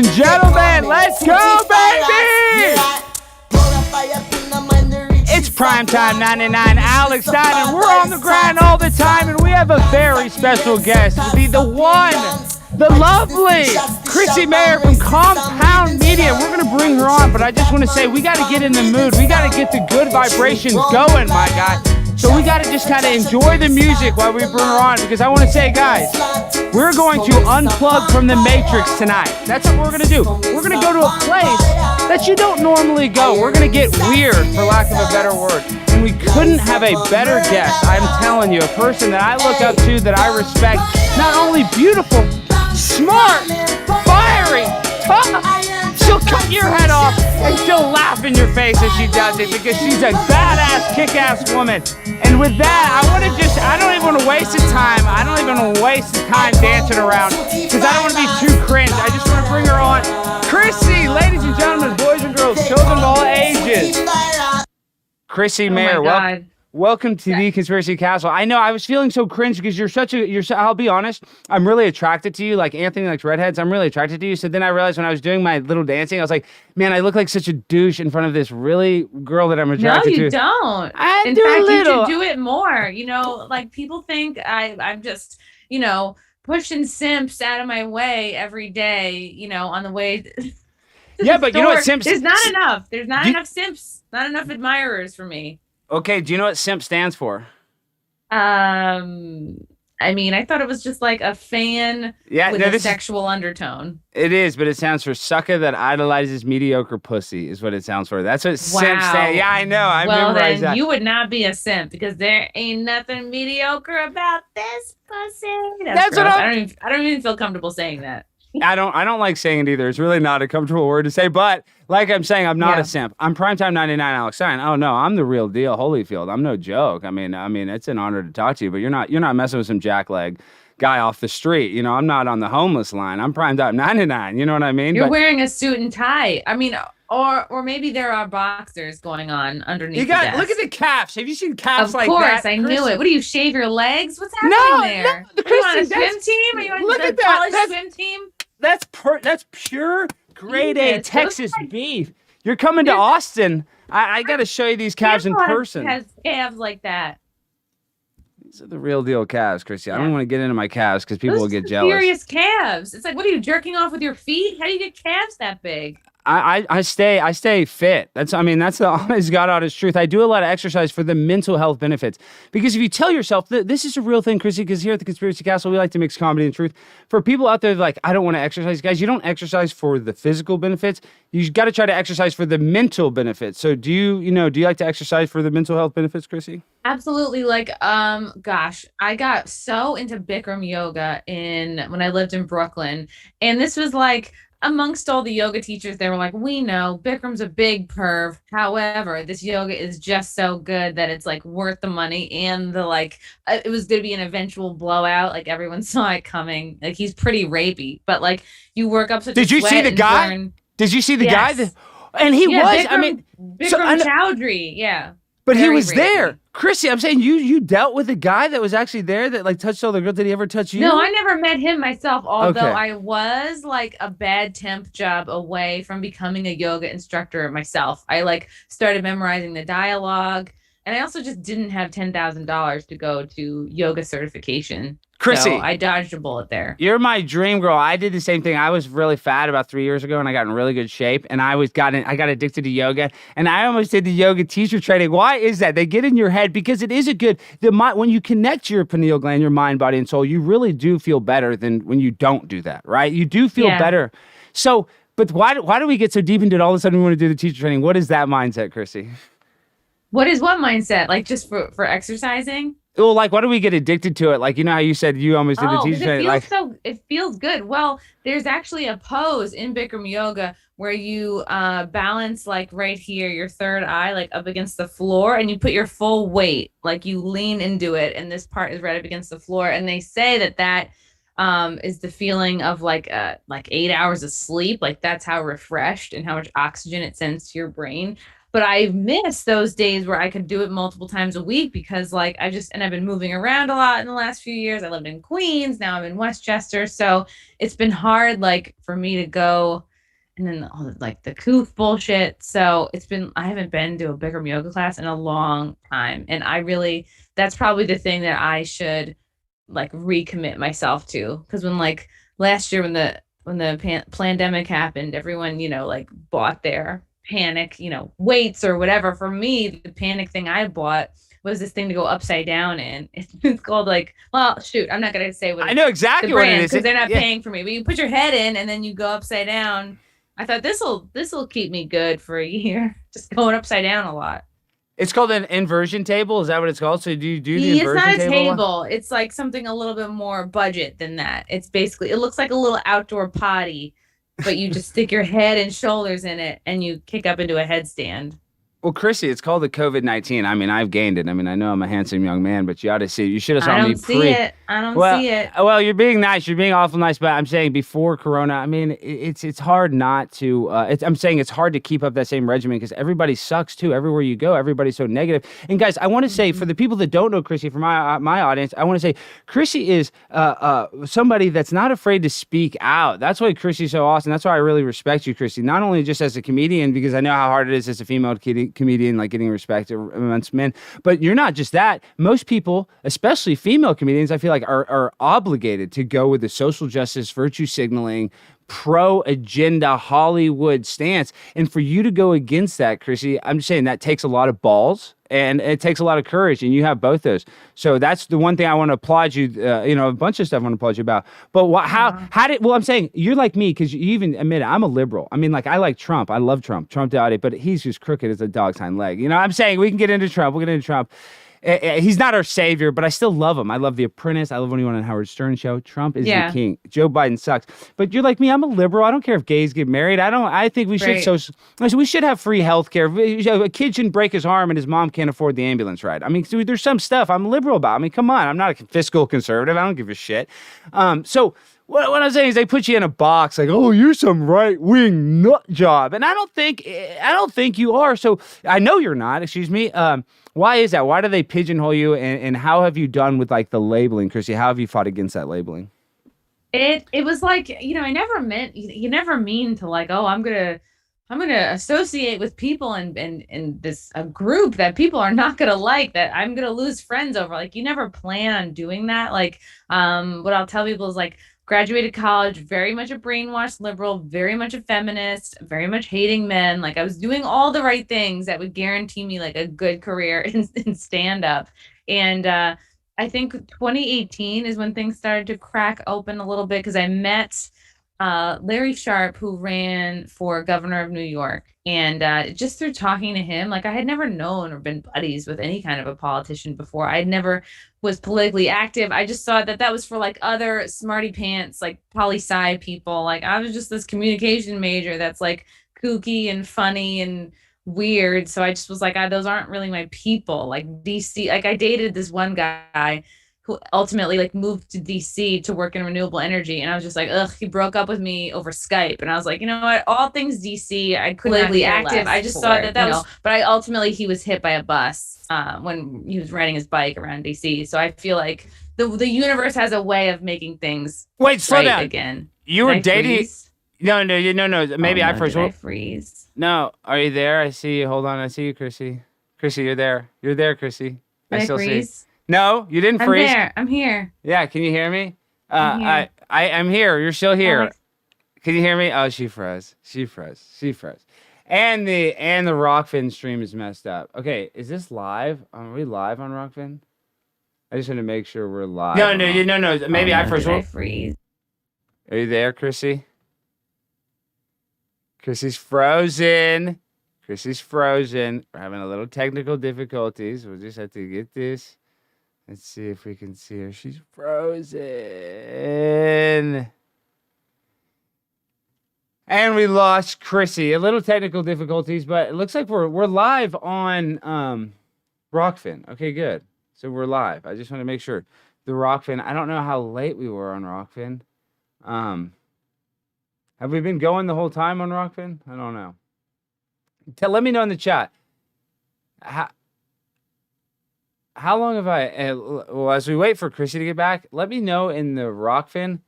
and gentlemen, let's go, baby! It's Primetime 99, Alex Stein, and we're on the grind all the time, and we have a very special guest, the one, the lovely Chrissie Mayr from Compound Media. We're going to bring her on, but I just want to say we got to get in the mood. We got to get the good vibrations going, my guy. So we got to just kind of enjoy the music while we bring her on, because I want to say, guys, we're going to unplug from the Matrix tonight. That's what we're going to do. We're going to go to a place that you don't normally go. We're going to get weird, for lack of a better word. And we couldn't have a better guest. I'm telling you, a person that I look up to, that I respect, not only beautiful, smart, fiery, tough. She'll cut your head off and she'll laugh in your face as she does it, because she's a badass, kick-ass woman. And with that, I don't even want to waste the time. I don't even want to waste the time dancing around, because I don't want to be too cringe. I just want to bring her on. Chrissie, ladies and gentlemen, boys and girls, children of all ages. Chrissie Mayr, welcome to the Conspiracy Castle. I know I was feeling so cringe because I'll be honest, I'm really attracted to you. Like Anthony likes redheads, I'm really attracted to you. So then I realized when I was doing my little dancing, I was like, man, I look like such a douche in front of this really girl that I'm attracted to. No, you don't. In fact, you should do it more. You know, like people think I'm just, pushing simps out of my way every day, on the way. Yeah, but you know what, simps? There's not enough. There's not enough simps. Not enough admirers for me. Okay, do you know what simp stands for? I thought it was just like a fan with a sexual undertone. It is, but it sounds for sucker that idolizes mediocre pussy is what it sounds for. That's what simp stands. Yeah, I know. I memorized that. You would not be a simp, because there ain't nothing mediocre about this pussy. That's what I don't even feel comfortable saying that. I don't like saying it either. It's really not a comfortable word to say, but like I'm saying, I'm not a simp. I'm Primetime 99 Alex Stein. Oh no, I'm the real deal, Holyfield. I'm no joke. I mean, it's an honor to talk to you, but you're not messing with some jackleg guy off the street. I'm not on the homeless line. I'm Primetime 99. You know what I mean? You're wearing a suit and tie. Or maybe there are boxers going on underneath. Look at the calves. Have you seen calves like that? Of course, I knew it. What do you shave your legs? What's happening there? No, are you on a swim team? Are you on the college swim team? That's pure grade A Texas beef. You're coming to Austin. I got to show you these calves in person. Has calves like that. These are the real deal calves, Chrissie. I don't want to get into my calves because people will get jealous. Serious calves. It's like, what are you, jerking off with your feet? How do you get calves that big? I stay fit. That's the honest God honest truth. I do a lot of exercise for the mental health benefits, because if you tell yourself this is a real thing, Chrissie, because here at the Conspiracy Castle we like to mix comedy and truth. For people out there like, I don't want to exercise, guys, you don't exercise for the physical benefits. You got to try to exercise for the mental benefits. So do you like to exercise for the mental health benefits, Chrissie? Absolutely. Gosh, I got so into Bikram yoga when I lived in Brooklyn, and this was like, amongst all the yoga teachers, they were like, we know Bikram's a big perv. However, this yoga is just so good that it's like worth the money, and it was going to be an eventual blowout. Like everyone saw it coming. Like he's pretty rapey, but like you work up such Did you see the guy? Did you see the guy? And he was, Bikram Chowdhury. Yeah. But he was there. Chrissie, I'm saying you dealt with a guy that was actually there that like touched all the girls. Did he ever touch you? No, I never met him myself, although I was like a bad temp job away from becoming a yoga instructor myself. I started memorizing the dialogue, and I also just didn't have $10,000 to go to yoga certification. Chrissie, so I dodged a bullet there. You're my dream girl. I did the same thing. I was really fat about 3 years ago, and I got in really good shape, and I got addicted to yoga, and I almost did the yoga teacher training. Why is that? They get in your head because it is when you connect to your pineal gland, your mind, body, and soul, you really do feel better than when you don't do that, right? You do feel better. So, but why do we get so deep into it all of a sudden we want to do the teacher training? What is that mindset, Chrissie? What is what mindset? Like just for exercising? Well, like, why do we get addicted to it? Like, you know how you said you almost did the teacher training? It feels good. Well, there's actually a pose in Bikram yoga where you balance like right here, your third eye, like up against the floor, and you put your full weight, like you lean into it, and this part is right up against the floor. And they say that is the feeling of like 8 hours of sleep. Like that's how refreshed and how much oxygen it sends to your brain. But I miss those days where I could do it multiple times a week because I've been moving around a lot in the last few years. I lived in Queens. Now I'm in Westchester. So it's been hard, for me to go and then all like the coof bullshit. So I haven't been to a Bikram yoga class in a long time. And that's probably the thing that I should like recommit myself to. Cause when like last year when the pandemic happened, everyone, like bought their panic, weights or whatever. For me, the panic thing I bought was this thing to go upside down in. It's called like, well, shoot, I'm not gonna say what I know the exactly what it brand is. because they're not Yeah. paying for me. But you put your head in and then you go upside down. I thought this'll keep me good for a year. Just going upside down a lot. It's called an inversion table. Is that what it's called? So do you do the It's inversion not a table? table. It's like something a little bit more budget than that. It looks like a little outdoor potty, but you just stick your head and shoulders in it and you kick up into a headstand. Well, Chrissy, it's called the COVID-19. I mean, I've gained it. I mean, I know I'm a handsome young man, but you ought to see it. You should have I saw me don't see pre. it. I don't Well, see it. well, you're being nice. You're being awful nice, but I'm saying before Corona, I mean, it's hard not to. I'm saying it's hard to keep up that same regimen because everybody sucks too. Everywhere you go, everybody's so negative. And guys, I want to say for the people that don't know Chrissy, for my audience, I want to say Chrissy is somebody that's not afraid to speak out. That's why Chrissy's so awesome. That's why I really respect you, Chrissy. Not only just as a comedian, because I know how hard it is as a female comedian, like getting respect amongst men, but you're not just that. Most people, especially female comedians, I feel like are obligated to go with the social justice, virtue signaling, pro agenda Hollywood stance. And for you to go against that, Chrissy, I'm just saying that takes a lot of balls and it takes a lot of courage, and you have both those. So that's the one thing I want to applaud you. A bunch of stuff I want to applaud you about. But well, I'm saying you're like me because you even admit it. I'm a liberal. I mean, like I like Trump. I love Trump. Trump died, but he's just crooked as a dog's hind leg. I'm saying we can get into Trump. We'll get into Trump. He's not our savior, but I still love him. I love The Apprentice. I love when he went on Howard Stern show. Trump is the king. Joe Biden sucks. But you're like me. I'm a liberal. I don't care if gays get married. I think we should. We should have free health care. A kid shouldn't break his arm and his mom can't afford the ambulance ride. I mean, there's some stuff I'm liberal about. I mean, come on. I'm not a fiscal conservative. I don't give a shit. So what I'm saying is they put you in a box like, oh, you're some right-wing nut job. And I don't think you are. So I know you're not, excuse me. Why is that? Why do they pigeonhole you? And how have you done with like the labeling, Chrissy? How have you fought against that labeling? It was like, I never meant, you never mean to like, oh, I'm gonna associate with people and this a group that people are not gonna like, that I'm gonna lose friends over. Like you never plan on doing that. Like what I'll tell people is like, graduated college, very much a brainwashed liberal, very much a feminist, very much hating men. Like I was doing all the right things that would guarantee me like a good career in stand up. And I think 2018 is when things started to crack open a little bit because I met Larry Sharpe, who ran for governor of New York. And just through talking to him, like I had never known or been buddies with any kind of a politician before. I'd never was politically active. I just thought that was for like other smarty pants, like poli sci people. Like I was just this communication major that's like kooky and funny and weird. So I just was like, those aren't really my people. Like DC, like I dated this one guy who ultimately like moved to DC to work in renewable energy. And I was just like, ugh, he broke up with me over Skype. And I was like, you know what? All things DC, I couldn't be active. I just thought that was, but he was hit by a bus when he was riding his bike around DC. So I feel like the universe has a way of making things slow down again. You were dating. No. Maybe I first. Did I freeze? No. Are you there? I see you. Hold on. I see you, Chrissy. Chrissy, you're there. You're there, Chrissy. Did I still freeze? See. No, you didn't freeze. I'm here. Yeah, can you hear me? I'm here. You're still here. Can you hear me? Oh, she froze. And the Rokfin stream is messed up. Okay, is this live? Are we live on Rokfin? I just want to make sure we're live. No. Maybe I first. Did I freeze? Are you there, Chrissy? Chrissy's frozen. We're having a little technical difficulties. We'll just have to get this. Let's see if we can see her. She's frozen. And we lost Chrissy. A little technical difficulties, but it looks like we're live on Rokfin. Okay, good. So we're live. I just want to make sure. The Rokfin, I don't know how late we were on Rokfin. Have we been going the whole time on Rokfin? I don't know. Let me know in the chat. How long have I... well, as we wait for Chrissy to get back, let me know in the Rokfin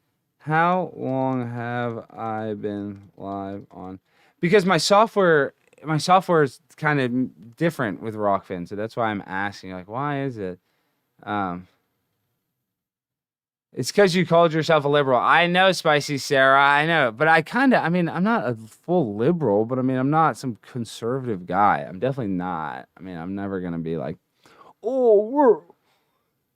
How long have I been live on? Because my software is kind of different with Rokfin, so that's why I'm asking. Like, why is it? Um, it's because you called yourself a liberal. I know, Spicy Sarah. I know, but I mean, I'm not a full liberal, but I mean, I'm not some conservative guy. I'm definitely not. I mean, I'm never gonna be like, oh, we're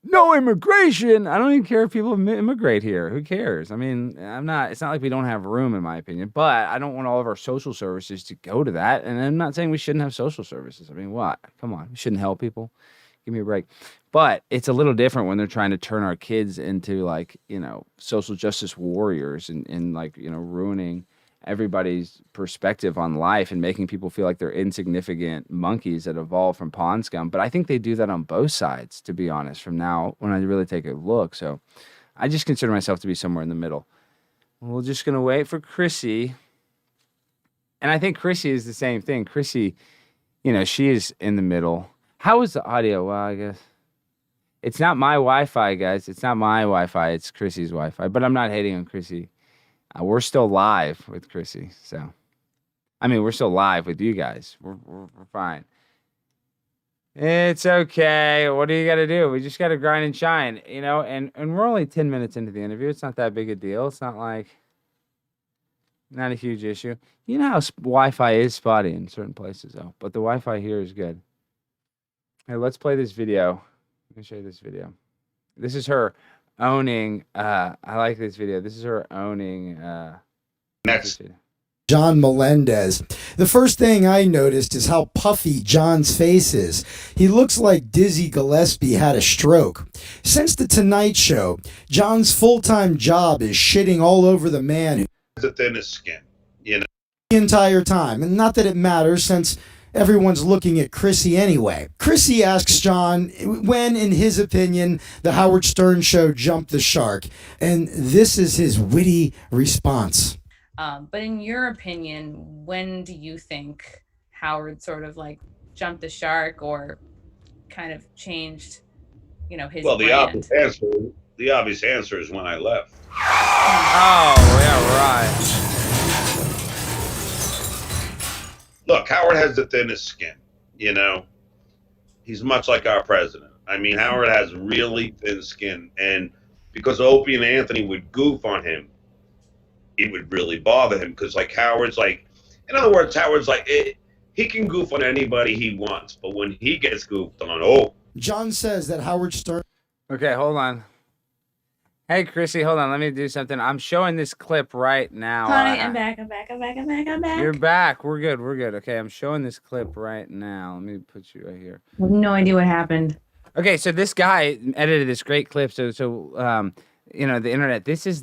no immigration. I don't even care if people immigrate here. Who cares? I mean, I'm not. It's not like we don't have room, in my opinion. But I don't want all of our social services to go to that. And I'm not saying we shouldn't have social services. I mean, what? Come on, we shouldn't help people. Give me a break. But it's a little different when they're trying to turn our kids into like, social justice warriors and like, ruining everybody's perspective on life and making people feel like they're insignificant monkeys that evolved from pond scum. But I think they do that on both sides, to be honest, from now when I really take a look. So I just consider myself to be somewhere in the middle. We're just going to wait for Chrissie. And I think Chrissie is the same thing. Chrissie, she is in the middle. How is the audio? Well, I guess it's not my Wi-Fi, guys. It's not my Wi-Fi. It's Chrissie's Wi-Fi. But I'm not hating on Chrissie. We're still live with Chrissie. So, I mean, we're still live with you guys. We're fine. It's okay. What do you got to do? We just got to grind and shine, and we're only 10 minutes into the interview. It's not that big a deal. It's not a huge issue. You know how Wi-Fi is spotty in certain places, though. But the Wi-Fi here is good. Hey, let's play this video. Let me show you this video. This is her owning. I like this video. This is her owning. Next. John Melendez. The first thing I noticed is how puffy John's face is. He looks like Dizzy Gillespie had a stroke. Since the Tonight Show, John's full-time job is shitting all over the man who The thinnest skin, the entire time. And not that it matters since everyone's looking at Chrissie anyway. Chrissie asks John when, in his opinion, the Howard Stern show jumped the shark. And this is his witty response. But in your opinion, when do you think Howard sort of like jumped the shark or kind of changed, his well, brand? the obvious answer is when I left. Oh, yeah, right. Look, Howard has the thinnest skin, He's much like our president. I mean, Howard has really thin skin, and because Opie and Anthony would goof on him, it would really bother him because, like, in other words, Howard's like, he can goof on anybody he wants, but when he gets goofed on, John says that Howard Stern... Okay, hold on. Hey, Chrissie, hold on. Let me do something. I'm showing this clip right now. Honey, I'm back. You're back. We're good. Okay, I'm showing this clip right now. Let me put you right here. I have no idea what happened. Okay, so this guy edited this great clip. So the internet. This is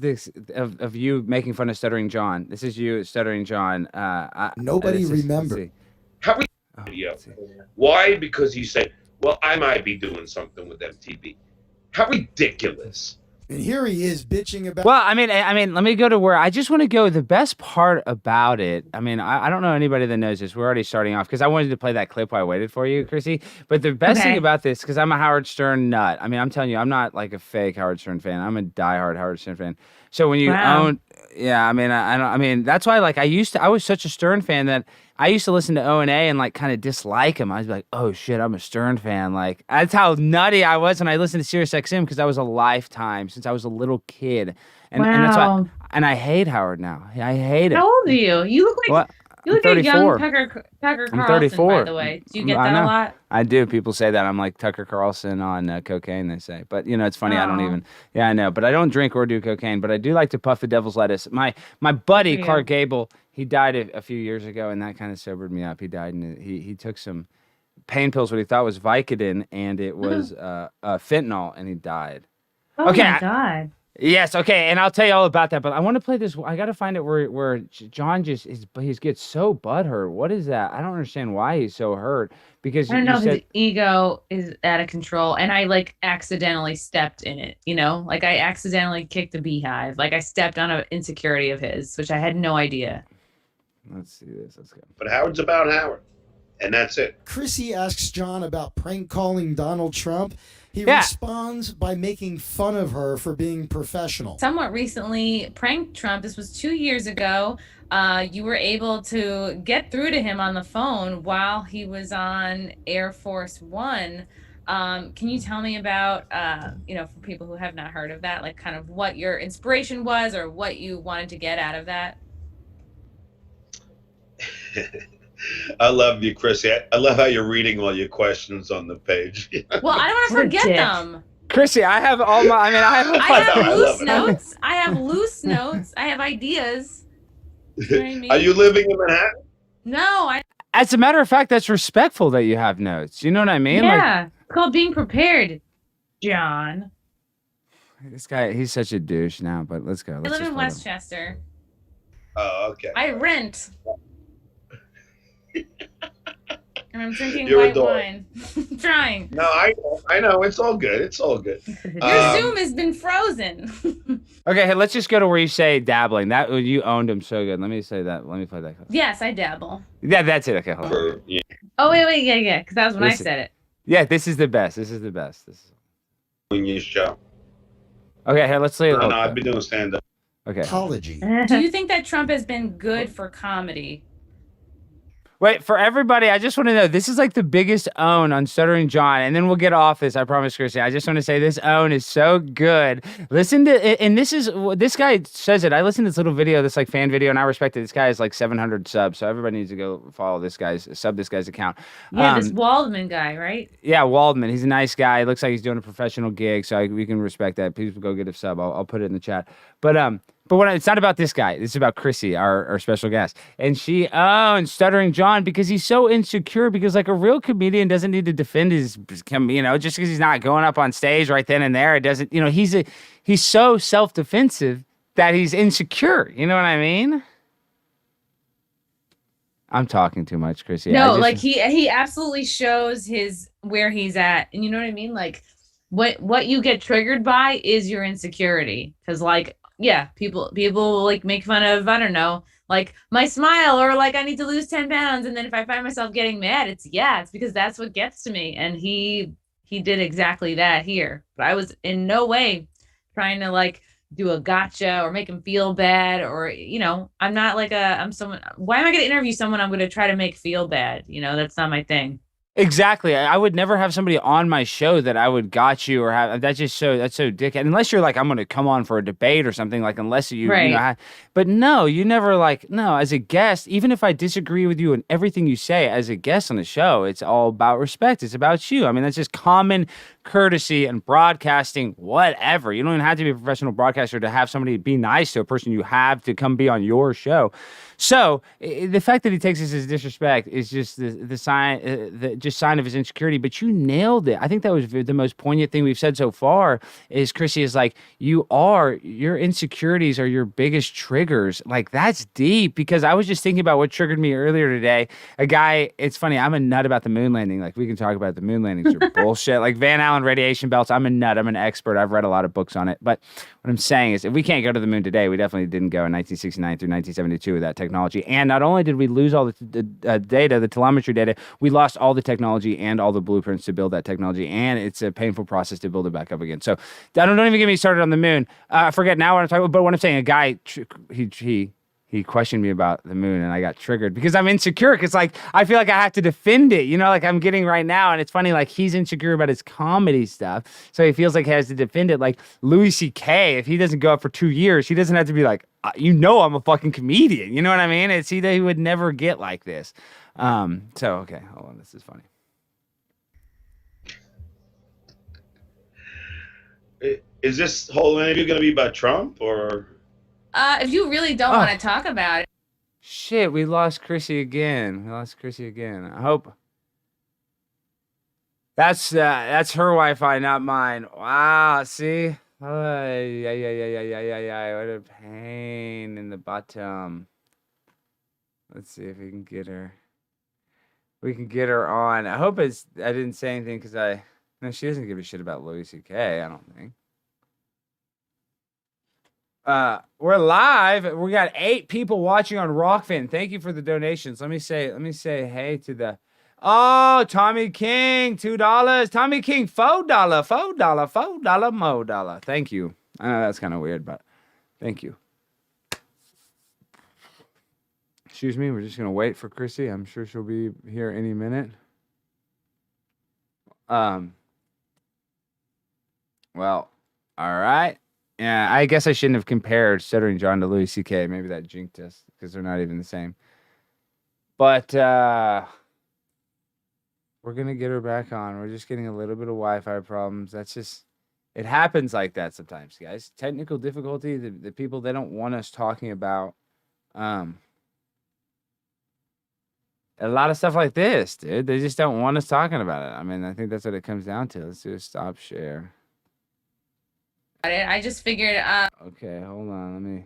of you making fun of Stuttering John. This is you Stuttering John. Nobody remembers. how we Oh, Why? Because he said, well, I might be doing something with MTV. How ridiculous. And here he is bitching about... Well, I mean, let me go to where I just want to go. The best part about it, I mean, I don't know anybody that knows this. We're already starting off because I wanted to play that clip while I waited for you, Chrissie. But the best thing about this, because I'm a Howard Stern nut. I mean, I'm telling you, I'm not like a fake Howard Stern fan. I'm a diehard Howard Stern fan. So when you own, yeah, I mean, I mean, that's why, like, I was such a Stern fan that I used to listen to O&A and like kind of dislike him. I was like, oh shit, I'm a Stern fan. Like, that's how nutty I was when I listened to Sirius XM because that was a lifetime since I was a little kid. And that's why, and I hate Howard now. I hate it. How old are you? You look like you look like young Tucker Carlson, I'm 34. by the way. Do you get that a lot? I do. People say that I'm like Tucker Carlson on cocaine, they say. But, it's funny. I don't even. Yeah, I know. But I don't drink or do cocaine. But I do like to puff the devil's lettuce. My buddy, Clark Gable, he died a few years ago, and that kind of sobered me up. He died, and he took some pain pills, what he thought was Vicodin, and it was fentanyl, and he died. Oh, my God. Yes, okay, and I'll tell you all about that, but I want to play this. I got to find it where John he gets so butthurt. What is that? I don't understand why he's so hurt because I don't know. His ego is out of control, and I like accidentally stepped in it. Like I accidentally kicked a beehive. Like I stepped on an insecurity of his, which I had no idea. Let's see this. Let's go. But Howard's about Howard, and that's it. Chrissie asks John about prank calling Donald Trump. He Yeah. responds by making fun of her for being professional. Somewhat recently pranked Trump. This was 2 years ago. You were able to get through to him on the phone while he was on Air Force One. Can you tell me about, for people who have not heard of that, like kind of what your inspiration was or what you wanted to get out of that? I love you, Chrissy. I love how you're reading all your questions on the page. Well, I don't want to What a forget dick. them. Chrissy, I have all my. I mean, I have. I have I loose love it. notes. I have loose notes. I have ideas. You know what I mean? Are you living in Manhattan? No, As a matter of fact, that's respectful that you have notes. You know what I mean? yeah. It's called being prepared, John. Like this guy, he's such a douche now. But let's go. I Let's live just in follow. Westchester. Oh, okay. I rent. And I'm drinking You're a white dog. wine. I'm trying. No, I know. It's all good. It's all good. Your Zoom has been frozen. Okay, hey, let's just go to where you say dabbling. That you owned him so good. Let me say that. Let me play that. Yes, I dabble. Yeah, that's it. Okay, hold on. For, yeah. Oh, wait, yeah, because that was when Listen. I said it. Yeah, this is the best. This is the best. This is... Doing your show. Okay, here, let's say it. No, I've been doing stand up. Okay. Apology. Do you think that Trump has been good for comedy? Wait, for everybody, I just want to know, this is like the biggest own on Stuttering John, and then we'll get off this, I promise, Chrissy. I just want to say this own is so good. Listen to, and this guy says it. I listened to this little video, this like fan video, and I respect it. This guy has like 700 subs, so everybody needs to go follow this guy's account. Yeah, this Waldman guy, right? Yeah, Waldman. He's a nice guy. He looks like he's doing a professional gig, so we can respect that. Please go get a sub. I'll put it in the chat. But it's not about this guy. It's about Chrissy, our special guest. And she owns Stuttering John because he's so insecure, because like a real comedian doesn't need to defend his, just because he's not going up on stage right then and there. It doesn't, he's so self-defensive that he's insecure. You know what I mean? I'm talking too much, Chrissy. No, like he absolutely shows where he's at. And you know what I mean? Like what you get triggered by is your insecurity. Because like, yeah, people like make fun of, I don't know, like my smile, or like I need to lose 10 pounds. And then if I find myself getting mad, it's because that's what gets to me. And he did exactly that here. But I was in no way trying to like do a gotcha or make him feel bad, or, I'm not like I'm someone. Why am I going to interview someone I'm going to try to make feel bad? That's not my thing. Exactly. I would never have somebody on my show that I would got you or have. That's so dickhead. Unless you're like, I'm going to come on for a debate or something, like, unless you, right. But no, you never as a guest, even if I disagree with you and everything you say as a guest on the show, it's all about respect. It's about you. I mean, that's just common courtesy and broadcasting, whatever. You don't even have to be a professional broadcaster to have somebody be nice to a person you have to come be on your show. So the fact that he takes this as disrespect is just the sign, sign of his insecurity. But you nailed it. I think that was the most poignant thing we've said so far. Is Chrissy is like, your insecurities are your biggest triggers. Like, that's deep, because I was just thinking about what triggered me earlier today. A guy, it's funny, I'm a nut about the moon landing. Like, we can talk about the moon landings are bullshit. Like Van Allen radiation belts, I'm a nut. I'm an expert. I've read a lot of books on it. But what I'm saying is, if we can't go to the moon today, we definitely didn't go in 1969 through 1972 with that technology. And not only did we lose all the data, the telemetry data, we lost all the technology and all the blueprints to build that technology. And it's a painful process to build it back up again. So don't even get me started on the moon. I forget now what I'm talking about. But what I'm saying, a guy, he questioned me about the moon, and I got triggered because I'm insecure. Because like, I feel like I have to defend it, like I'm getting right now. And it's funny, like, he's insecure about his comedy stuff, so he feels like he has to defend it. Like Louis C.K., if he doesn't go up for 2 years, he doesn't have to be like, I'm a fucking comedian. You know what I mean? It's he would never get like this. So okay, hold on, this is funny. Is this whole interview going to be about Trump, or? If you really don't want to talk about it. Shit, we lost Chrissy again. I hope. That's her Wi-Fi, not mine. Wow, see? Yeah. What a pain in the bottom. Let's see if we can get her. We can get her on. I hope I didn't say anything because no, she doesn't give a shit about Louis C.K., I don't think. We're live. We got 8 people watching on Rokfin. Thank you for the donations. Let me say hey to the Oh, Tommy King, $2. Tommy King, $4, $4, more dollar. Thank you. I know that's kind of weird, but thank you. Excuse me, we're just gonna wait for Chrissy. I'm sure she'll be here any minute. Well, all right. Yeah, I guess I shouldn't have compared Stuttering John to Louis C.K. Maybe that jinked us because they're not even the same. But we're gonna get her back on. We're just getting a little bit of Wi-Fi problems. That's just, it happens like that sometimes, guys. Technical difficulty. The people, they don't want us talking about a lot of stuff like this, dude. They just don't want us talking about it. I mean, I think that's what it comes down to. Let's do a stop share. I just figured. Okay, hold on.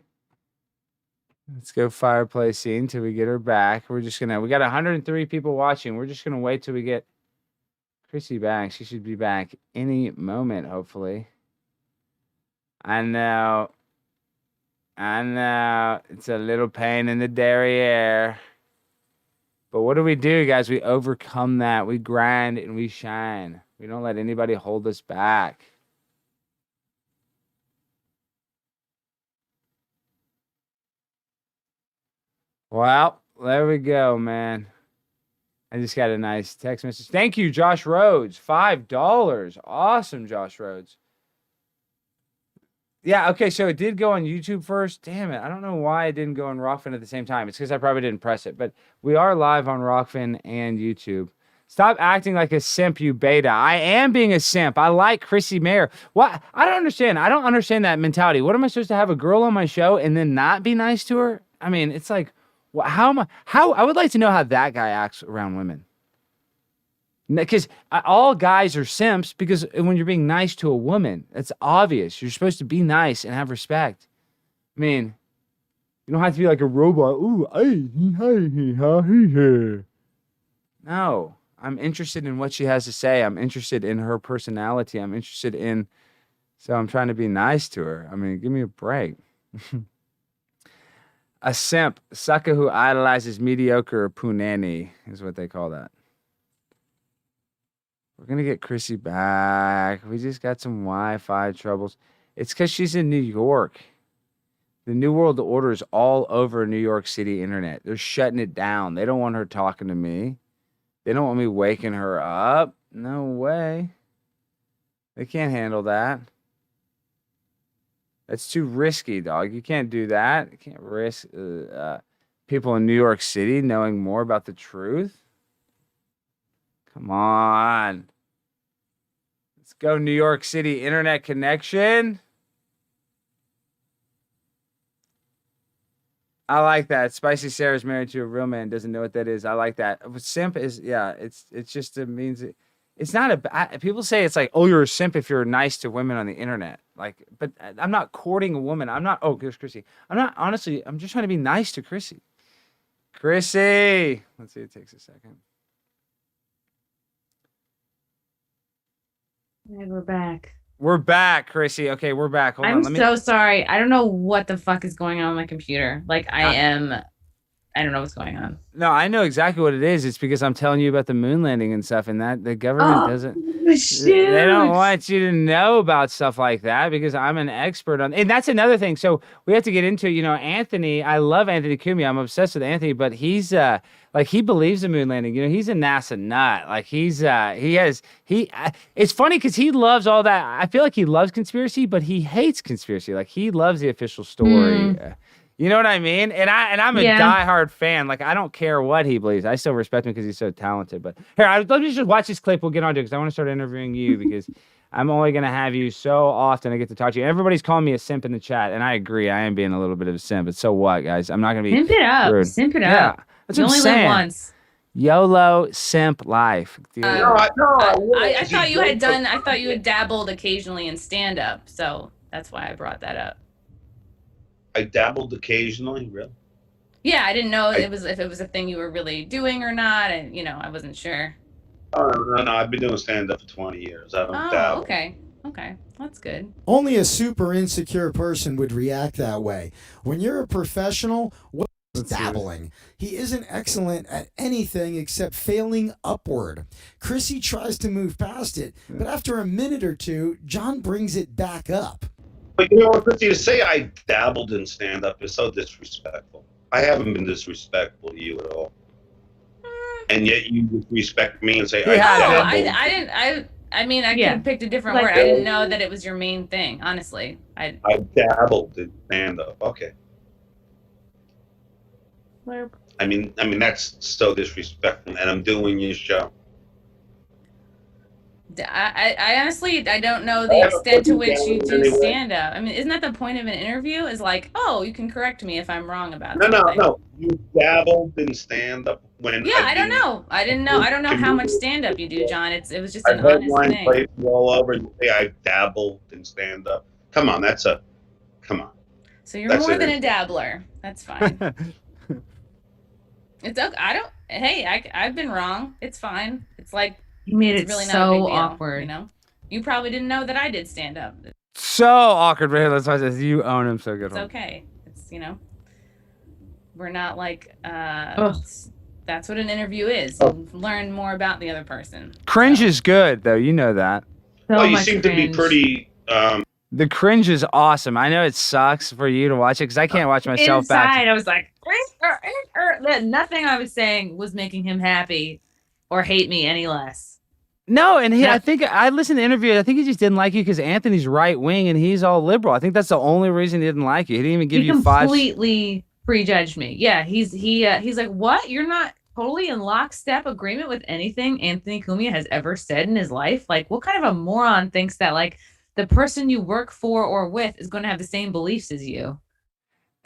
Let's go fireplace scene till we get her back. We got 103 people watching. We're just gonna wait till we get Chrissy back. She should be back any moment, hopefully. I know. It's a little pain in the derriere. But what do, guys? We overcome that. We grind and we shine. We don't let anybody hold us back. Well, there we go, man. I just got a nice text message. Thank you, Josh Rhodes. $5. Awesome, Josh Rhodes. Yeah, okay, so it did go on YouTube first. Damn it. I don't know why it didn't go on Rokfin at the same time. It's because I probably didn't press it. But we are live on Rokfin and YouTube. Stop acting like a simp, you beta. I am being a simp. I like Chrissie Mayr. What? I don't understand. I don't understand that mentality. What am I supposed to have a girl on my show and then not be nice to her? I mean, it's like, how I would like to know how that guy acts around women. Because all guys are simps, because when you're being nice to a woman, it's obvious. You're supposed to be nice and have respect. I mean, you don't have to be like a robot. Ooh, no, I'm interested in what she has to say. I'm interested in her personality. So I'm trying to be nice to her. I mean, give me a break. A simp, sucker who idolizes mediocre punani is what they call that. We're going to get Chrissy back. We just got some Wi-Fi troubles. It's because she's in New York. The New World Order is all over New York City internet. They're shutting it down. They don't want her talking to me. They don't want me waking her up. No way. They can't handle that. That's too risky, dog. You can't do that. You can't risk people in New York City knowing more about the truth. Come on. Let's go, New York City internet connection. I like that. Spicy Sarah's married to a real man, doesn't know what that is. I like that. Simp is, yeah, it's just, it means it's not people say it's like, oh, you're a simp if you're nice to women on the internet. Like, but I'm not courting a woman. Here's Chrissy. I'm just trying to be nice to Chrissy. Chrissy. Let's see, it takes a second. And we're back. We're back, Chrissy. Okay, we're back. Hold on. I'm so sorry. I don't know what the fuck is going on with my computer. Like, I don't know what's going on. No, I know exactly what it is. It's because I'm telling you about the moon landing and stuff, and that the government doesn't. Shoot. They don't want you to know about stuff like that because I'm an expert on. And that's another thing. So we have to get into, Anthony. I love Anthony Cumia. I'm obsessed with Anthony, but he's he believes the moon landing. He's a NASA nut. Like it's funny because he loves all that. I feel like he loves conspiracy, but he hates conspiracy. Like he loves the official story. You know what I mean? And I'm a diehard fan. Like I don't care what he believes. I still respect him because he's so talented. But here, let me just watch this clip. We'll get on to it because I want to start interviewing you because I'm only gonna have you so often I get to talk to you. Everybody's calling me a simp in the chat, and I agree. I am being a little bit of a simp. But so what, guys? I'm not gonna be simp it up. rude. Simp it yeah, up. that's You what I'm only saying. live once. YOLO simp life. I thought you had done. I thought you had dabbled occasionally in stand up, so that's why I brought that up. I dabbled occasionally, really. Yeah, I didn't know if it was a thing you were really doing or not, and I wasn't sure. Oh no, I've been doing stand up for 20 years. I don't dabble. Okay, that's good. Only a super insecure person would react that way. When you're a professional, what Let's see this. dabbling. He isn't excellent at anything except failing upward. Chrissie tries to move past it, but after a minute or two, John brings it back up. But you know what, Chrissie, to say I dabbled in stand-up is so disrespectful. I haven't been disrespectful to you at all. And yet you respect me and say, I dabbled. I mean, I could have picked a different word. I didn't know that it was your main thing, honestly. I dabbled in stand-up. Okay. I mean, that's so disrespectful, and I'm doing your show. I honestly, I don't know the extent to which you do stand up. I mean, isn't that the point of an interview? Is like, oh, you can correct me if I'm wrong about something. No. You dabbled in stand up when. Yeah, I don't know. I didn't know. I don't know how much stand up you do, John. It was just an honest thing. Places all over. You say I dabbled in stand up. Come on. So you're more than a dabbler. That's fine. It's okay. I've been wrong. It's fine. It's like. You made it really so not a big deal, awkward. You know, you probably didn't know that I did stand up. So awkward, man. That's why I said you own him so good. It's okay. It's we're not like that's what an interview is. You learn more about the other person. Cringe is good though. You know that. Well, you seem to be pretty. The cringe is awesome. I know it sucks for you to watch it because I can't watch myself Inside, I was like, nothing I was saying was making him happy or hate me any less. No, and I think I listened to interviews. I think he just didn't like you because Anthony's right wing and he's all liberal. I think that's the only reason he didn't like you. He didn't even give you five. He completely prejudged me. Yeah, he's like, what? You're not totally in lockstep agreement with anything Anthony Cumia has ever said in his life? Like, what kind of a moron thinks that like the person you work for or with is going to have the same beliefs as you?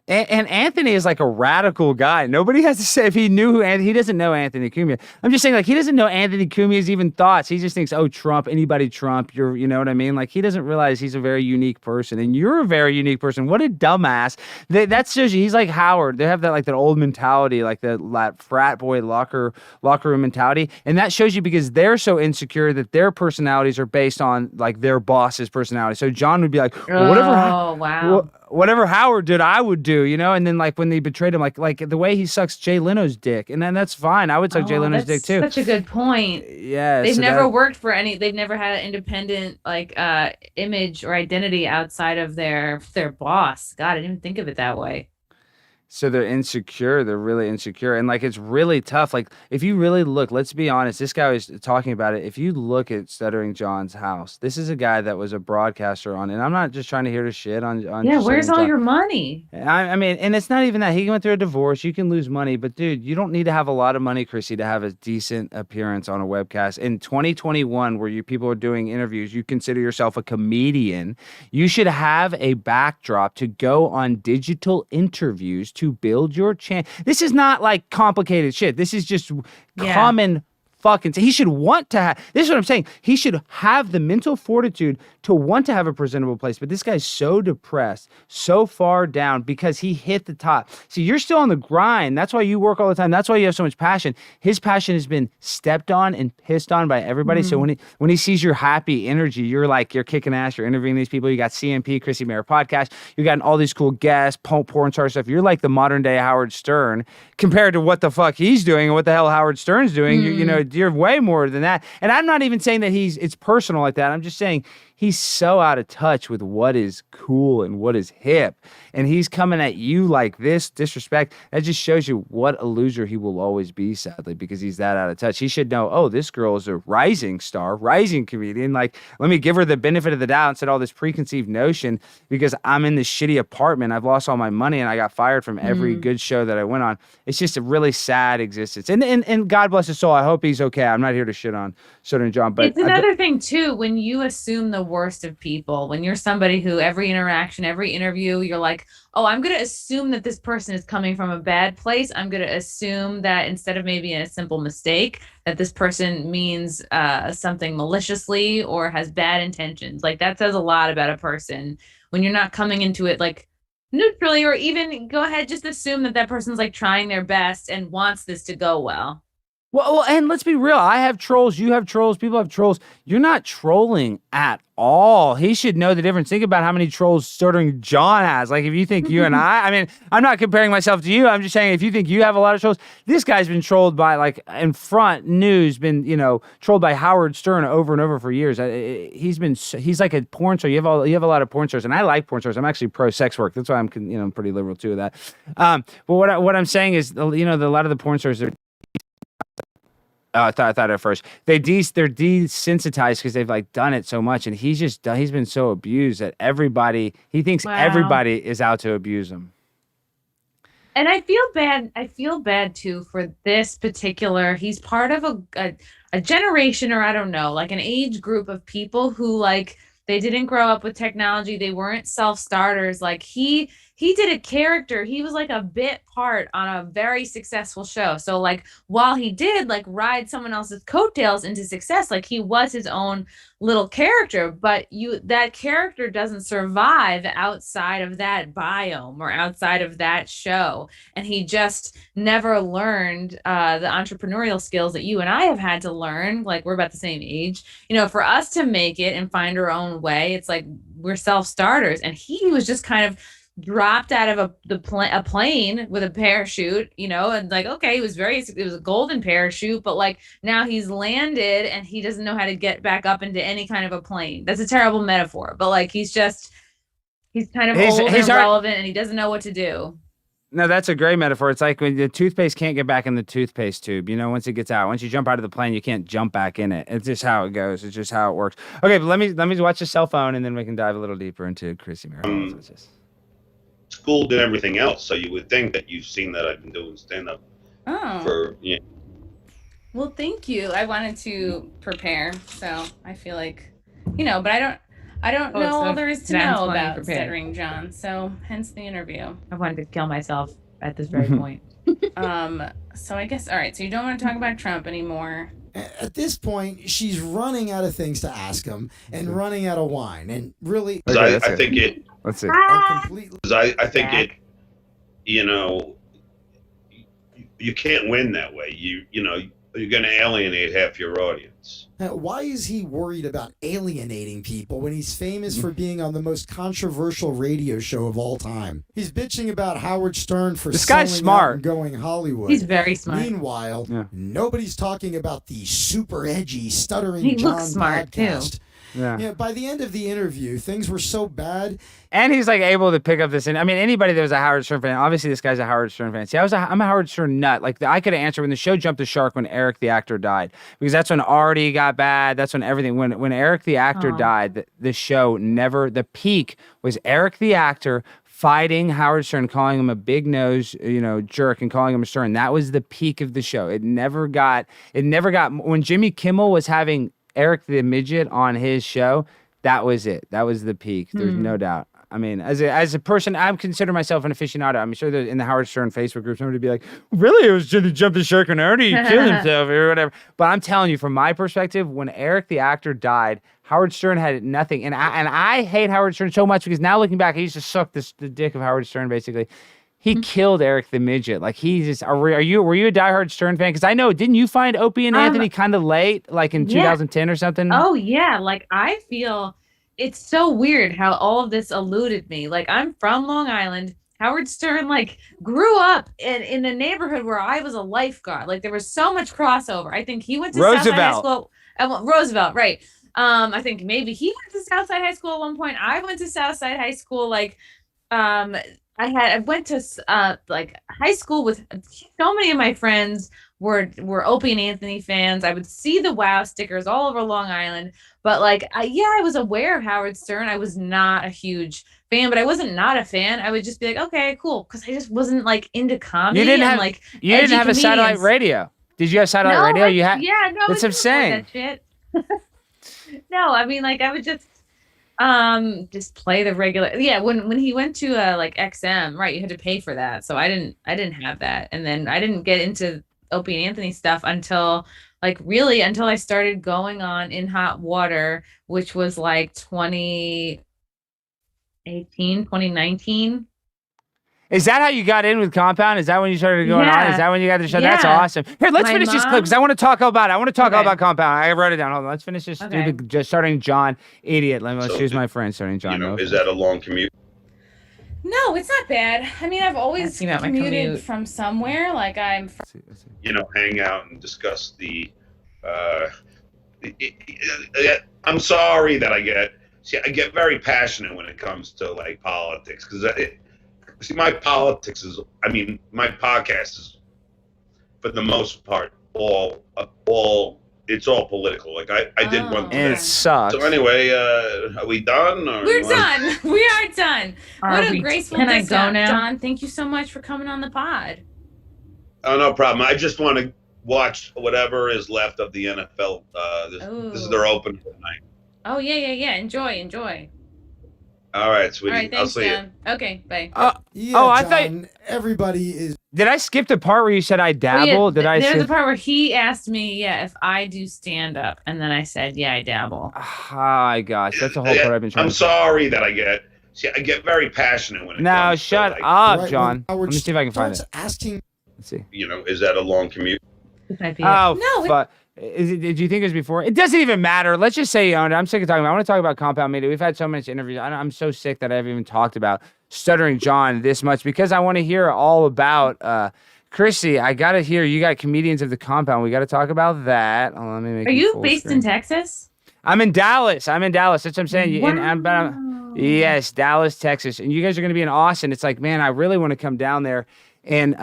And Anthony is like a radical guy. Nobody has to say if he knew who Anthony. He doesn't know Anthony Cumia. I'm just saying, like, he doesn't know Anthony Cumia's even thoughts. He just thinks, oh, Trump, anybody Trump. You know what I mean? Like, he doesn't realize he's a very unique person, and you're a very unique person. What a dumbass. That shows you he's like Howard. They have that old mentality, like that frat boy locker room mentality, and that shows you because they're so insecure that their personalities are based on like their boss's personality. So John would be like, whatever Howard did, I would do, you know? And then like when they betrayed him, like the way he sucks Jay Leno's dick, and then that's fine. I would suck Jay Leno's dick too. Such a good point. Yeah. They've never worked for they've never had an independent like image or identity outside of their boss. God, I didn't even think of it that way. So they're insecure. They're really insecure. And like, it's really tough. Like if you really look, let's be honest, this guy was talking about it. If you look at Stuttering John's house, this is a guy that was a broadcaster on, and I'm not just trying to hear the shit on yeah, where's all your money? I mean, and it's not even that. He went through a divorce. You can lose money, but dude, you don't need to have a lot of money, Chrissy, to have a decent appearance on a webcast. In 2021, where people are doing interviews, you consider yourself a comedian. You should have a backdrop to go on digital interviews to build your chance. This is not like complicated shit. This is just common fucking. He should want to have. This is what I'm saying. He should have the mental fortitude to want to have a presentable place. But this guy's so depressed, so far down because he hit the top. See, you're still on the grind. That's why you work all the time. That's why you have so much passion. His passion has been stepped on and pissed on by everybody. So when he sees your happy energy, you're kicking ass. You're interviewing these people. You got CMP, Chrissie Mayr podcast. You got all these cool guests, porn star stuff. You're like the modern day Howard Stern compared to what the fuck he's doing and what the hell Howard Stern's doing. You know, you're way more than that. And I'm not even saying that it's personal like that. I'm just saying he's so out of touch with what is cool and what is hip. And he's coming at you like this, disrespect. That just shows you what a loser he will always be, sadly, because he's that out of touch. He should know, oh, this girl is a rising star, rising comedian. Like, let me give her the benefit of the doubt instead of all this preconceived notion because I'm in this shitty apartment. I've lost all my money and I got fired from every good show that I went on. It's just a really sad existence. And God bless his soul. I hope he's okay. I'm not here to shit on John, but it's another thing too, when you assume the worst of people, when you're somebody who every interaction, every interview, you're like, oh, I'm going to assume that this person is coming from a bad place. I'm going to assume that instead of maybe a simple mistake, that this person means something maliciously or has bad intentions. Like that says a lot about a person when you're not coming into it like neutrally, or even go ahead, just assume that person's like trying their best and wants this to go well. Well, and let's be real. I have trolls. You have trolls. People have trolls. You're not trolling at all. He should know the difference. Think about how many trolls Stuttering John has. Like, if you think you and I mean, I'm not comparing myself to you. I'm just saying, if you think you have a lot of trolls, this guy's been trolled by, like, in front news, been, trolled by Howard Stern over and over for years. He's like a porn star. You have a lot of porn stars, and I like porn stars. I'm actually pro sex work. That's why I'm, pretty liberal too with that. But what I'm saying is, a lot of the porn stars are. Oh, I thought at first they're desensitized because they've like done it so much, and he's been so abused that he thinks everybody is out to abuse him. And I feel bad too for this particular. He's part of a generation, or I don't know, like an age group of people who, like, they didn't grow up with technology. They weren't self-starters. Like, he did a character. He was like a bit part on a very successful show. So, like, while he did like ride someone else's coattails into success, like, he was his own little character, but that character doesn't survive outside of that biome or outside of that show. And he just never learned the entrepreneurial skills that you and I have had to learn. Like, we're about the same age. For us to make it and find our own way, it's like we're self-starters. And he was just kind of dropped out of a plane with a parachute, and like, okay, it was a golden parachute, but like now he's landed and he doesn't know how to get back up into any kind of a plane. That's a terrible metaphor, but like he's kind of old and irrelevant, and he doesn't know what to do. No, that's a great metaphor. It's like when the toothpaste can't get back in the toothpaste tube. Once it gets out, once you jump out of the plane, you can't jump back in it. It's just how it goes. It's just how it works. Okay, but let me watch the cell phone, and then we can dive a little deeper into Chrissie Mayr. Schooled and everything else, so you would think that you've seen that I've been doing stand-up for. Well, thank you. I wanted to prepare, so I feel like, but I don't know all there is to know about Stuttering John, so hence the interview. I wanted to kill myself at this very point. So I guess, all right, so you don't want to talk about Trump anymore. At this point, she's running out of things to ask him and running out of wine. And really, I think it. Let's see. I think it. You can't win that way. You're going to alienate half your audience. Why is he worried about alienating people when he's famous for being on the most controversial radio show of all time? He's bitching about Howard Stern for this guy's smart and going Hollywood. He's very smart. Meanwhile, nobody's talking about the super edgy Stuttering He John looks smart podcast. too. Yeah. By the end of the interview, things were so bad. And he's like able to pick up this. I mean, anybody that was a Howard Stern fan, obviously this guy's a Howard Stern fan. See, I'm a Howard Stern nut. Like, I could have answered when the show jumped the shark when Eric the actor died, because that's when Artie got bad. That's when everything. When Eric the actor died, the show never. The peak was Eric the actor fighting Howard Stern, calling him a big nose, jerk, and calling him a Stern. That was the peak of the show. It never got. When Jimmy Kimmel was having Eric the midget on his show, that was it. That was the peak. There's no doubt. I mean, as a person, I consider myself an aficionado. I'm sure that in the Howard Stern Facebook group, somebody would be like, really? It was Jimmy jumped the shark and Artie killed himself or whatever. But I'm telling you, from my perspective, when Eric the actor died, Howard Stern had nothing. And I hate Howard Stern so much because now looking back, he used to suck the dick of Howard Stern, basically. He killed Eric the midget. Like, he just. Were you a diehard Stern fan? Because I know, didn't you find Opie and Anthony kind of late, like in 2010 or something? Oh yeah, like I feel it's so weird how all of this eluded me. Like, I'm from Long Island. Howard Stern like grew up in a neighborhood where I was a lifeguard. Like, there was so much crossover. I think he went to Southside High School. Roosevelt, right? I think maybe he went to Southside High School at one point. I went to Southside High School. Like, I went to like high school with so many of my friends were Opie and Anthony fans. I would see the WOW stickers all over Long Island, but like I was aware of Howard Stern. I was not a huge fan, but I wasn't not a fan. I would just be like, okay, cool, because I just wasn't like into comedy. You didn't have comedians. a satellite radio. Did you have satellite radio? You had. Yeah, no, that's insane. That shit. No, I mean, like, I would just play the regular. Yeah, when he went to like XM, right, you had to pay for that. So I didn't have that. And then I didn't get into Opie and Anthony stuff until I started going on In Hot Water, which was like 2018, 2019. Is that how you got in with Compound? Is that when you started going on? Is that when you got the show? That's Yeah. awesome. Here, let's My finish this clip mom- because I want to talk all about it. I want to talk all Okay. about Compound. I wrote it down. Hold on. Let's finish this Okay. stupid, just starting John, idiot. Let's So, choose my friend starting John. You know, no is offense. that a long commute? No, it's not bad. I mean, I've always Asking about my commuted commute. from somewhere. Like I'm Let's see. You know, hang out and discuss the. I'm sorry that I get very passionate when it comes to like politics because see, my politics is. I mean, my podcast is, for the most part, all. It's all political. Like I did one And today. it sucks. So anyway, are we done? Or We're done. We are done. Are What a we- graceful Can I go discount, now? John. Thank you so much for coming on the pod. Oh, no problem. I just want to watch whatever is left of the NFL. This is their open tonight. Oh yeah. Enjoy. All right, sweetie. All right, I'll thanks, see you. John. Okay, bye. Yeah, Oh, I John, thought- everybody is. Did I skip the part where you said I dabble? Did I There's say? the part where he asked me, if I do stand up, and then I said, yeah, I dabble. Oh, gosh, that's the whole part I've been trying I'm to sorry that I get very passionate when it No, comes shut to, like, up, Right, John. when Howard Let me see if I can find starts it. asking. Let's see. You know, is that a long commute? This might be it. Oh, No, fuck. Did you think it was before? It doesn't even matter. Let's just say you owned it. I'm sick of talking about it. I want to talk about Compound Media. We've had so many interviews. I'm so sick that I haven't even talked about Stuttering John this much because I want to hear all about Chrissie. I got to hear. You got comedians of the Compound. We got to talk about that. Oh, let me make Are it you full based screen. in Texas? I'm in Dallas. That's what I'm saying. Wow. Yes, Dallas, Texas. And you guys are going to be in Austin. It's like, man, I really want to come down there and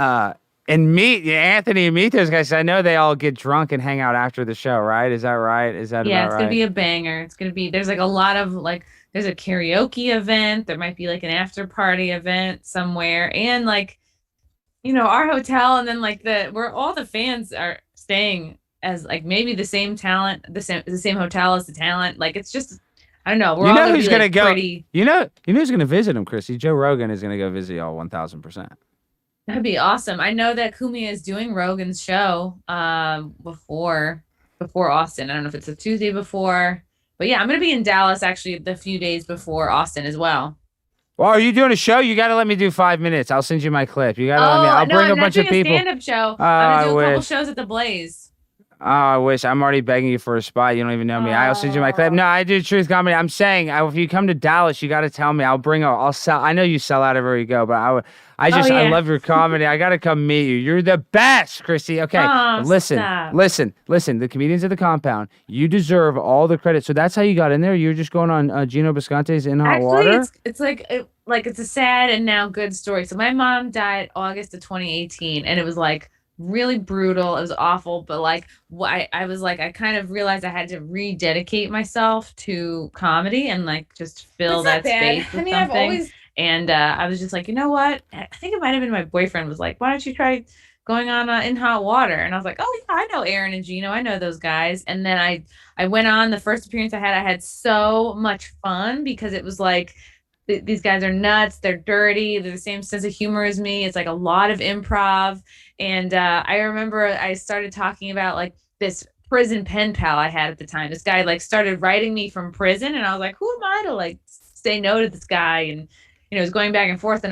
meet Anthony and meet those guys. I know they all get drunk and hang out after the show, right? Is that right? Is that Yeah, about it's right? gonna be a banger. It's gonna be. There's like a lot of like. There's a karaoke event. There might be like an after party event somewhere, and like, our hotel, and then like where all the fans are staying as like maybe the same talent, the same hotel as the talent. Like it's just, I don't know. We're You all know gonna who's be, gonna like, go? Pretty, You know who's gonna visit him, Chrissy? Joe Rogan is gonna go visit y'all 1,000%. that'd be awesome. I know that Kumi is doing Rogan's show before Austin. I don't know if it's a Tuesday before. But yeah, I'm going to be in Dallas actually the few days before Austin as well. Well, are you doing a show? You got to let me do 5 minutes. I'll send you my clip. You got to let me. I'll no, bring I'm a bunch not of doing people. a stand-up show. Oh, I'm going to do I a couple wish. shows at the Blaze. Oh, I wish. I'm already begging you for a spot. You don't even know me. I'll send you my clip. No, I do truth comedy. I'm saying if you come to Dallas, you got to tell me. I'll sell. I know you sell out everywhere you go, but I yeah. love your comedy. I got to come meet you. You're the best, Chrissy. Okay, Oh, listen. The comedians of the Compound. You deserve all the credit. So that's how you got in there. You were just going on Gino Bisconte's In Hot Actually, Water. it's like it's a sad and now good story. So my mom died August of 2018, and it was like really brutal. It was awful, but like I was like, I kind of realized I had to rededicate myself to comedy and like just fill that space with something. I've always And I was just like, you know what? I think it might have been my boyfriend was like, why don't you try going on In Hot Water? And I was like, oh yeah, I know Aaron and Gino. I know those guys. And then I went on the first appearance I had so much fun because it was like, these guys are nuts. They're dirty. They're the same sense of humor as me. It's like a lot of improv. And I remember I started talking about like this prison pen pal I had at the time. This guy like started writing me from prison, and I was like, who am I to like say no to this guy? And it was going back and forth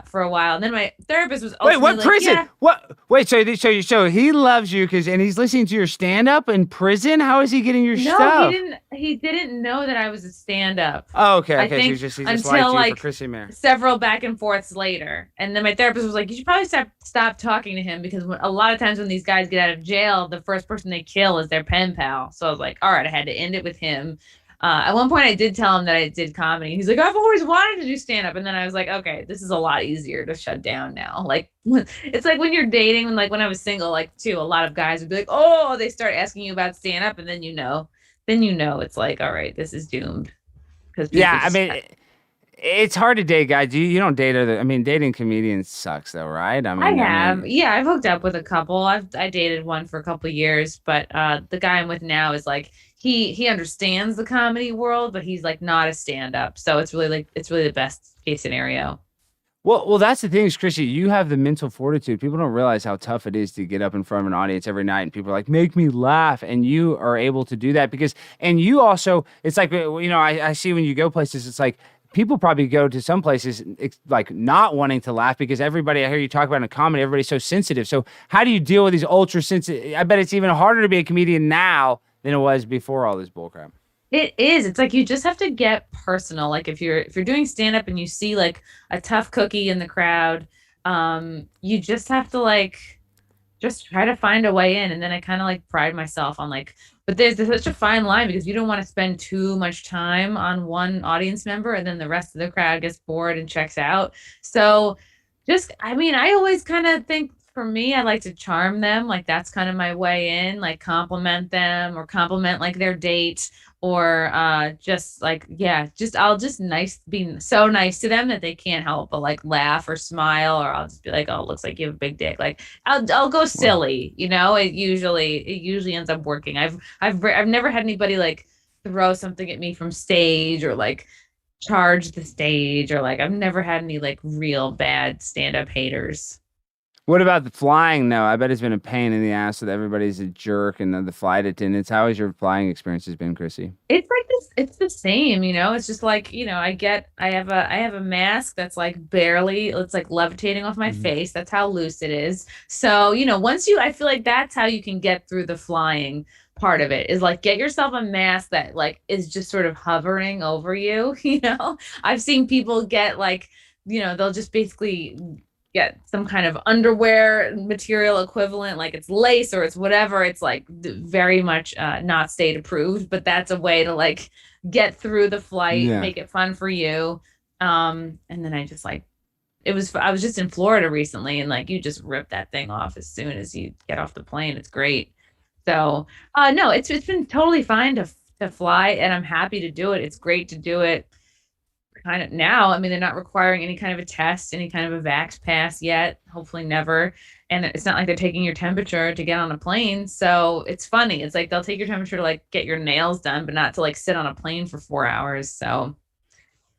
for a while. And then my therapist was Wait, what ultimately like, prison? yeah. What? Wait, so he loves you and he's listening to your stand up in prison? How is he getting your No, stuff? he didn't know that I was a stand-up. Oh, okay. I So think he just until, liked you like, for Chrissy Mayr. Several back and forths later. And then my therapist was like, you should probably stop talking to him because a lot of times when these guys get out of jail, the first person they kill is their pen pal. So I was like, all right, I had to end it with him. At one point I did tell him that I did comedy. He's like, I've always wanted to do stand-up. And then I was like, okay, this is a lot easier to shut down now. Like, it's like when you're dating, when I was single, like too, a lot of guys would be like, oh, they start asking you about stand-up. And then it's like, all right, this is doomed. Yeah, I mean, it's hard to date guys. You don't date other. I mean, dating comedians sucks though, right? I've hooked up with a couple. I dated one for a couple of years, but the guy I'm with now is like he understands the comedy world, but he's like not a stand-up. So it's really the best case scenario. Well, that's the thing is, Chrissy, you have the mental fortitude. People don't realize how tough it is to get up in front of an audience every night and people are like, make me laugh. And you are able to do that and you also, it's like, I see when you go places, it's like, people probably go to some places like not wanting to laugh because everybody, I hear you talk about in comedy, everybody's so sensitive. So how do you deal with these ultra sensitive? I bet it's even harder to be a comedian now than it was before all this bullcrap. It is. It's like you just have to get personal. Like if you're doing stand up and you see like a tough cookie in the crowd, you just have to like just try to find a way in. And then I kind of like pride myself on like, but there's such a fine line because you don't want to spend too much time on one audience member and then the rest of the crowd gets bored and checks out. So just, I mean, I always kind of think for me, I like to charm them. Like that's kind of my way in, like compliment them or compliment like their date or just like, yeah, just I'll just be so nice to them that they can't help but like laugh or smile, or I'll just be like, oh, it looks like you have a big dick. Like I'll go silly, you know. It usually ends up working. I've never had anybody like throw something at me from stage or like charge the stage, or like I've never had any like real bad stand-up haters. What about the flying though? I bet it's been a pain in the ass that everybody's a jerk and the flight attendants. How has your flying experiences been, Chrissie? It's like this, it's the same, you know. It's just like, you know, I have a mask that's like barely, it's like levitating off my face. That's how loose it is. So, you know, I feel like that's how you can get through the flying part of it, is like get yourself a mask that like is just sort of hovering over you, you know. I've seen people get like, you know, they'll just basically get some kind of underwear material equivalent, like it's lace or it's whatever. It's like very much not state approved, but that's a way to like get through the flight, make it fun for you. And then I just like, I was just in Florida recently, and like you just rip that thing off as soon as you get off the plane. It's great. So no, it's been totally fine to fly, and I'm happy to do it. It's great to do it. Kind of now, I mean, they're not requiring any kind of a test, any kind of a vax pass yet, hopefully never. And it's not like they're taking your temperature to get on a plane. So it's funny. It's like they'll take your temperature to like get your nails done, but not to like sit on a plane for 4 hours. So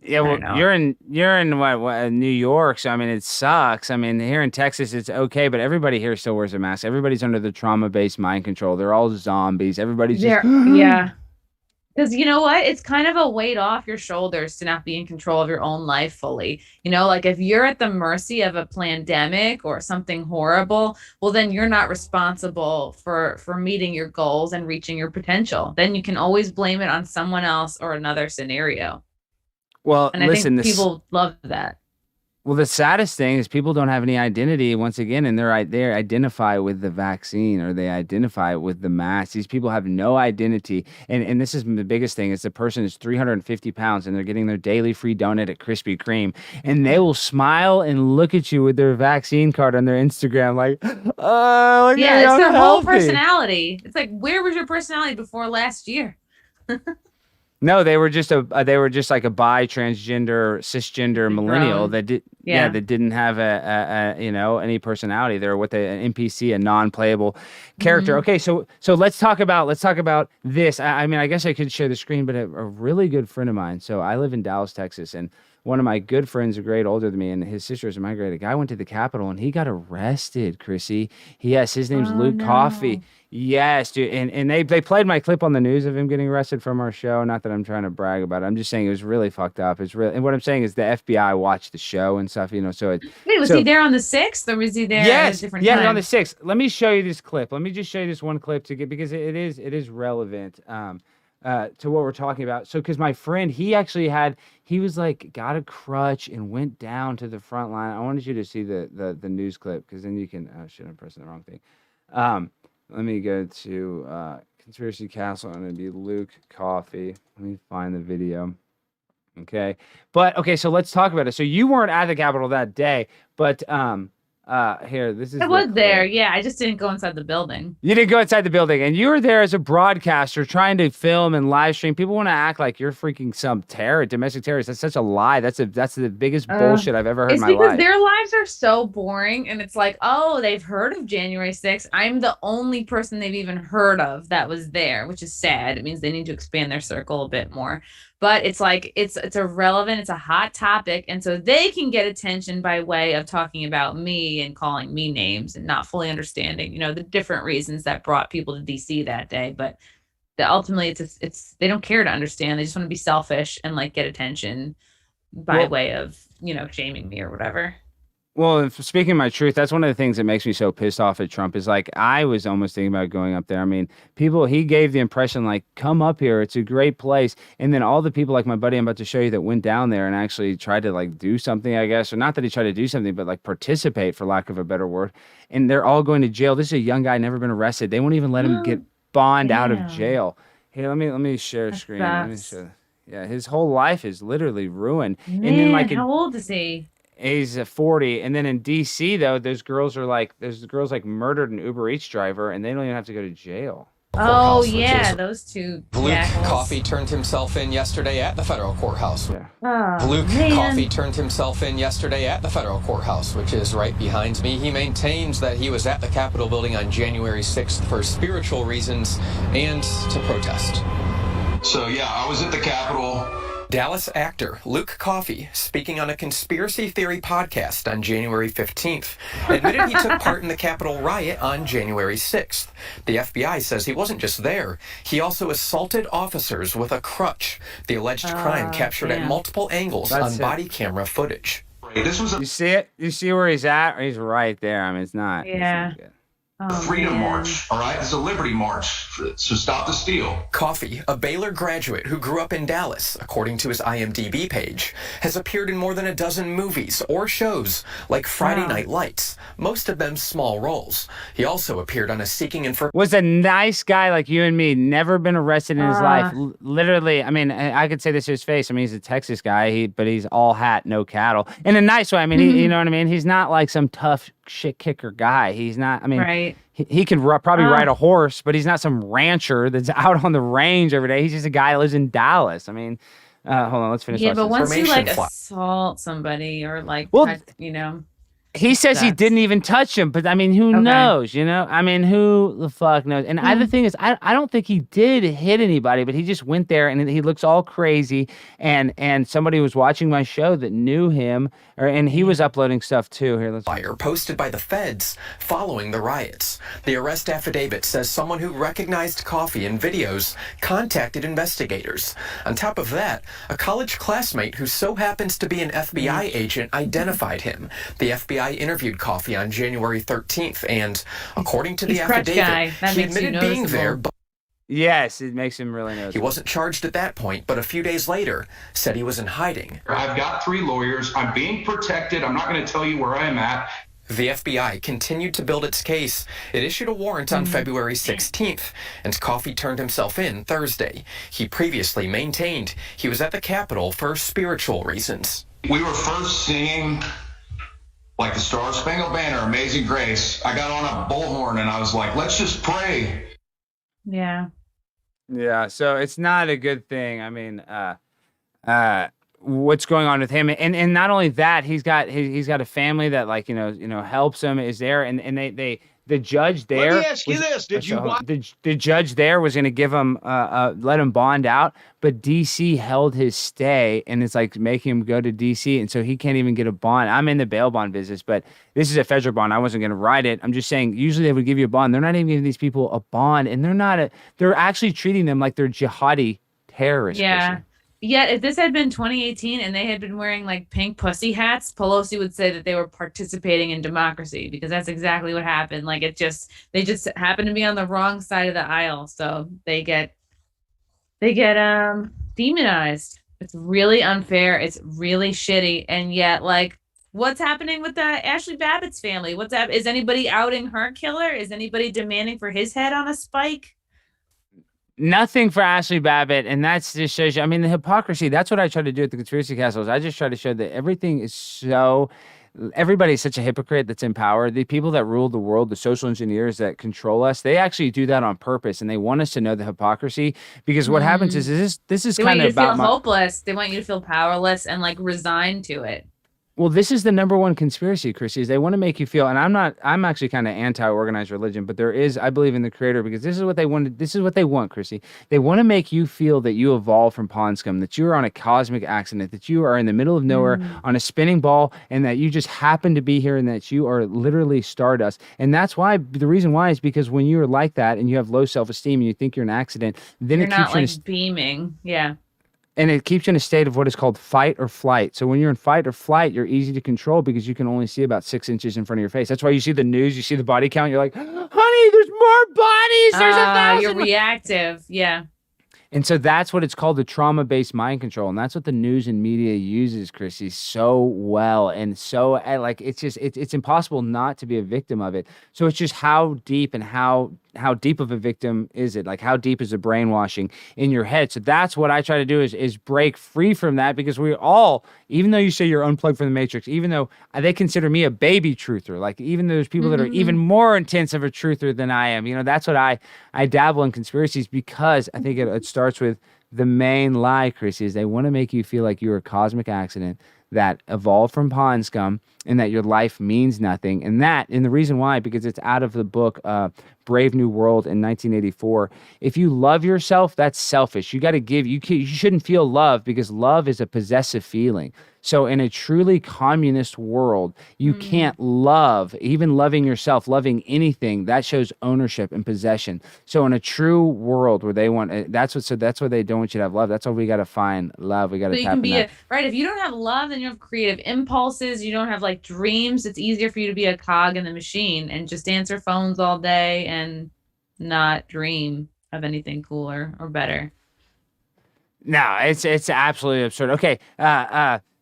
yeah, well, you're in what, New York, so I mean it sucks. I mean, here in Texas it's okay, but everybody here still wears a mask. Everybody's under the trauma-based mind control. They're all zombies. Everybody's just yeah. Because you know what? It's kind of a weight off your shoulders to not be in control of your own life fully. You know, like if you're at the mercy of a pandemic or something horrible, well, then you're not responsible for meeting your goals and reaching your potential. Then you can always blame it on someone else or another scenario. Well, and I think people love that. Well, the saddest thing is people don't have any identity once again, and they identify with the vaccine or they identify with the mask. These people have no identity, and this is the biggest thing: is the person is 350 pounds and they're getting their daily free donut at Krispy Kreme, and they will smile and look at you with their vaccine card on their Instagram, like, oh, yeah, it's their whole personality. It's like, where was your personality before last year? No, they were just like a bi, transgender, cisgender millennial that didn't have a you know, any personality. They were with an NPC, a non-playable character. Okay, so let's talk about this. I mean, I guess I could share the screen, but a really good friend of mine. So I live in Dallas, Texas, and one of my good friends, a grade older than me, and his sister is my grade. A guy went to the Capitol and he got arrested, Chrissie. His name's Luke Coffey. Yes, dude. And they played my clip on the news of him getting arrested from our show. Not that I'm trying to brag about it. I'm just saying it was really fucked up. And what I'm saying is the FBI watched the show and stuff, you know, so was he there on the 6th or was he there at a different time? Yeah, on the 6th. Let me show you this clip. Let me just show you this one clip because it is relevant. To what we're talking about. So, because my friend, he was like, got a crutch and went down to the front line. I wanted you to see the news clip because then you can, oh shit, I'm pressing the wrong thing. Let me go to Conspiracy Castle and it'd be Luke Coffey. Let me find the video. Okay. So let's talk about it. So you weren't at the Capitol that day, but, here, this is. I was there, yeah. I just didn't go inside the building. You didn't go inside the building, and you were there as a broadcaster trying to film and live stream. People want to act like you're freaking some domestic terrorist. That's such a lie. That's the biggest bullshit I've ever heard in my life. It's because their lives are so boring, and it's like, oh, they've heard of January 6th. I'm the only person they've even heard of that was there, which is sad. It means they need to expand their circle a bit more. But it's like it's irrelevant. It's a hot topic, and so they can get attention by way of talking about me and calling me names and not fully understanding, you know, the different reasons that brought people to DC that day. But ultimately, it's they don't care to understand. They just want to be selfish and like get attention. by Well- way of, shaming me or whatever. Well, speaking my truth, that's one of the things that makes me so pissed off at Trump is like I was almost thinking about going up there. I mean, he gave the impression like, come up here, it's a great place. And then all the people like my buddy I'm about to show you that went down there and actually tried to like do something, I guess, or not that he tried to do something, but like participate for lack of a better word. And they're all going to jail. This is a young guy, never been arrested. They won't even let him get bond out of Damn. jail. Here, let me share a That screen. Let me sucks. show. Yeah, his whole life is literally ruined. Man, and then like how old is he? he's 40, and then in DC though, there's girls murdered an Uber Eats driver, and they don't even have to go to jail. Oh Courthouse, which yeah, is- those two. Luke jackals. Coffey turned himself in yesterday at the federal courthouse. Yeah. Oh, Luke man. Coffey turned himself in yesterday at the federal courthouse, which is right behind me. He maintains that he was at the Capitol building on January 6th for spiritual reasons and to protest. So yeah, I was at the Capitol. Dallas actor Luke Coffey, speaking on a conspiracy theory podcast on January 15th, admitted he took part in the Capitol riot on January 6th. The FBI says he wasn't just there, he also assaulted officers with a crutch, the alleged crime captured at damn. multiple angles That's on it. body camera footage. This was a You see it? You see where he's at? He's right there. I mean, it's not. Yeah. It's not good. Oh, Freedom man. March, all right? It's a Liberty March, so stop the steal. Coffey, a Baylor graduate who grew up in Dallas, according to his IMDb page, has appeared in more than a dozen movies or shows, like Friday Wow. Night Lights, most of them small roles. He also appeared on a Seeking Information Was a nice guy like you and me, never been arrested in his life. Literally, I mean, I could say this to his face. I mean, he's a Texas guy, but he's all hat, no cattle. In a nice way. I mean, you know what I mean? He's not like some tough shit kicker guy. He's not, I mean, Right. he could probably ride a horse, but he's not some rancher that's out on the range every day. He's just a guy who lives in Dallas. I mean, hold on, let's finish. Yeah, but once you like Information fly- assault somebody or like, Well, touch, he says he Sucks. didn't even touch him, but I mean, who Okay. knows? You know, I mean, who the fuck knows? And the thing is, I don't think he did hit anybody, but he just went there and he looks all crazy. And somebody was watching my show that knew him, and he was uploading stuff too. Here, let's. flyer posted by the feds following the riots. The arrest affidavit says someone who recognized Coffey in videos contacted investigators. On top of that, a college classmate who so happens to be an FBI agent identified him. The FBI interviewed Coffey on January 13th, and according to the He's crutch affidavit, guy. That he makes you admitted being noticeable. there, but Yes, it makes him really he noticeable. wasn't charged at that point, but a few days later said he was in hiding. I've got 3 lawyers. I'm being protected. I'm not going to tell you where I'm at. The FBI continued to build its case. It issued a warrant on February 16th, and Coffey turned himself in Thursday. He previously maintained he was at the Capitol for spiritual reasons. We were first singing like the Star Spangled Banner, Amazing Grace. I got on a bullhorn and I was like, let's just pray. Yeah. Yeah, so it's not a good thing. I mean, what's going on with him, and not only that, he's got a family that like helps him, is there, and the judge there. Let me ask you this: Did you watch? The judge there was going to give him let him bond out, but DC held his stay, and it's like making him go to DC, and so he can't even get a bond. I'm in the bail bond business, but this is a federal bond. I wasn't going to write it. I'm just saying usually they would give you a bond. They're not even giving these people a bond, and they're actually treating them like they're jihadi terrorists. Yeah. Chrissy. Yet, if this had been 2018 and they had been wearing like pink pussy hats, Pelosi would say that they were participating in democracy, because that's exactly what happened. Like they just happened to be on the wrong side of the aisle, so they get demonized. It's really unfair. It's really shitty, and yet like. What's happening with the Ashley Babbitt's family? Is anybody outing her killer? Is anybody demanding for his head on a spike? Nothing for Ashley Babbitt, and that's just shows you. I mean, the hypocrisy. That's what I try to do at the Conspiracy Castles. I just try to show that everybody's such a hypocrite that's in power. The people that rule the world, the social engineers that control us, they actually do that on purpose, and they want us to know the hypocrisy. Because what happens is this is They want kind you of to feel about hopeless. They want you to feel powerless and like resigned to it. Well, this is the number one conspiracy, Chrissy, is they want to make you feel, and I'm actually kind of anti-organized religion, but I believe in the creator, because this is what they want, Chrissy. They want to make you feel that you evolved from pond scum, that you are on a cosmic accident, that you are in the middle of nowhere on a spinning ball, and that you just happen to be here, and that you are literally stardust. And that's why, the reason why is because when you are like that, and you have low self-esteem, and you think you're an accident, then You're it keeps not you like beaming. Yeah. And it keeps you in a state of what is called fight or flight. So when you're in fight or flight, you're easy to control because you can only see about 6 inches in front of your face. That's why you see the news, you see the body count, you're like, honey, there's more bodies. There's 1,000. You're reactive. Yeah. And so that's what it's called, the trauma-based mind control. And that's what the news and media uses, Chrissy, so well. And so like, it's impossible not to be a victim of it. So it's just how deep and how deep of a victim is it? Like, how deep is the brainwashing in your head? So that's what I try to do is break free from that, because we all, even though you say you're unplugged from the matrix, even though they consider me a baby truther, like even though there's people that are even more intense of a truther than I am, that's what I dabble in conspiracies, because I think it starts with the main lie, Chrissy, is they want to make you feel like you're a cosmic accident that evolved from pond scum and that your life means nothing. And the reason why, because it's out of the book Brave New World in 1984. If you love yourself, that's selfish. You got to give. You shouldn't feel love, because love is a possessive feeling. So in a truly communist world, you can't love, even loving yourself, loving anything, that shows ownership and possession. So in a true world where they want, that's why they don't want you to have love. That's why we got to find love. We got to So you tap can in be that. right. If you don't have love, then you have creative impulses. You don't have like dreams. It's easier for you to be a cog in the machine and just answer phones all day and not dream of anything cooler or better. No, it's absolutely absurd. Okay,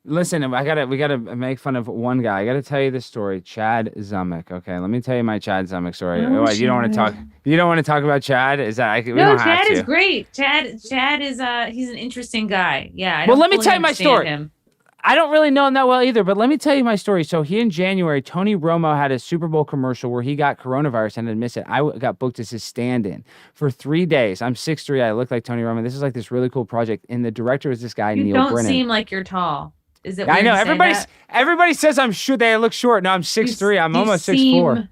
listen, we gotta make fun of one guy. I gotta tell you this story, Chad Zumick. Okay, let me tell you my Chad Zumick story. Oh, What, you don't want to talk? You don't want to talk about Chad? Is that we No, don't have Chad to. is great. Chad is he's an interesting guy. Yeah. I Well, don't let me fully tell you my understand story. him. I don't really know him that well either, but let me tell you my story. So in January, Tony Romo had a Super Bowl commercial where he got coronavirus and had missed it. I got booked as his stand-in for 3 days. I'm 6'3". I look like Tony Romo. This is like this really cool project, and the director was this guy, You Neil don't Brennan. seem like you're tall. Is it? I weird know to say that? everybody says I'm short. They look short. No, I'm 6'3". I'm almost 6'4".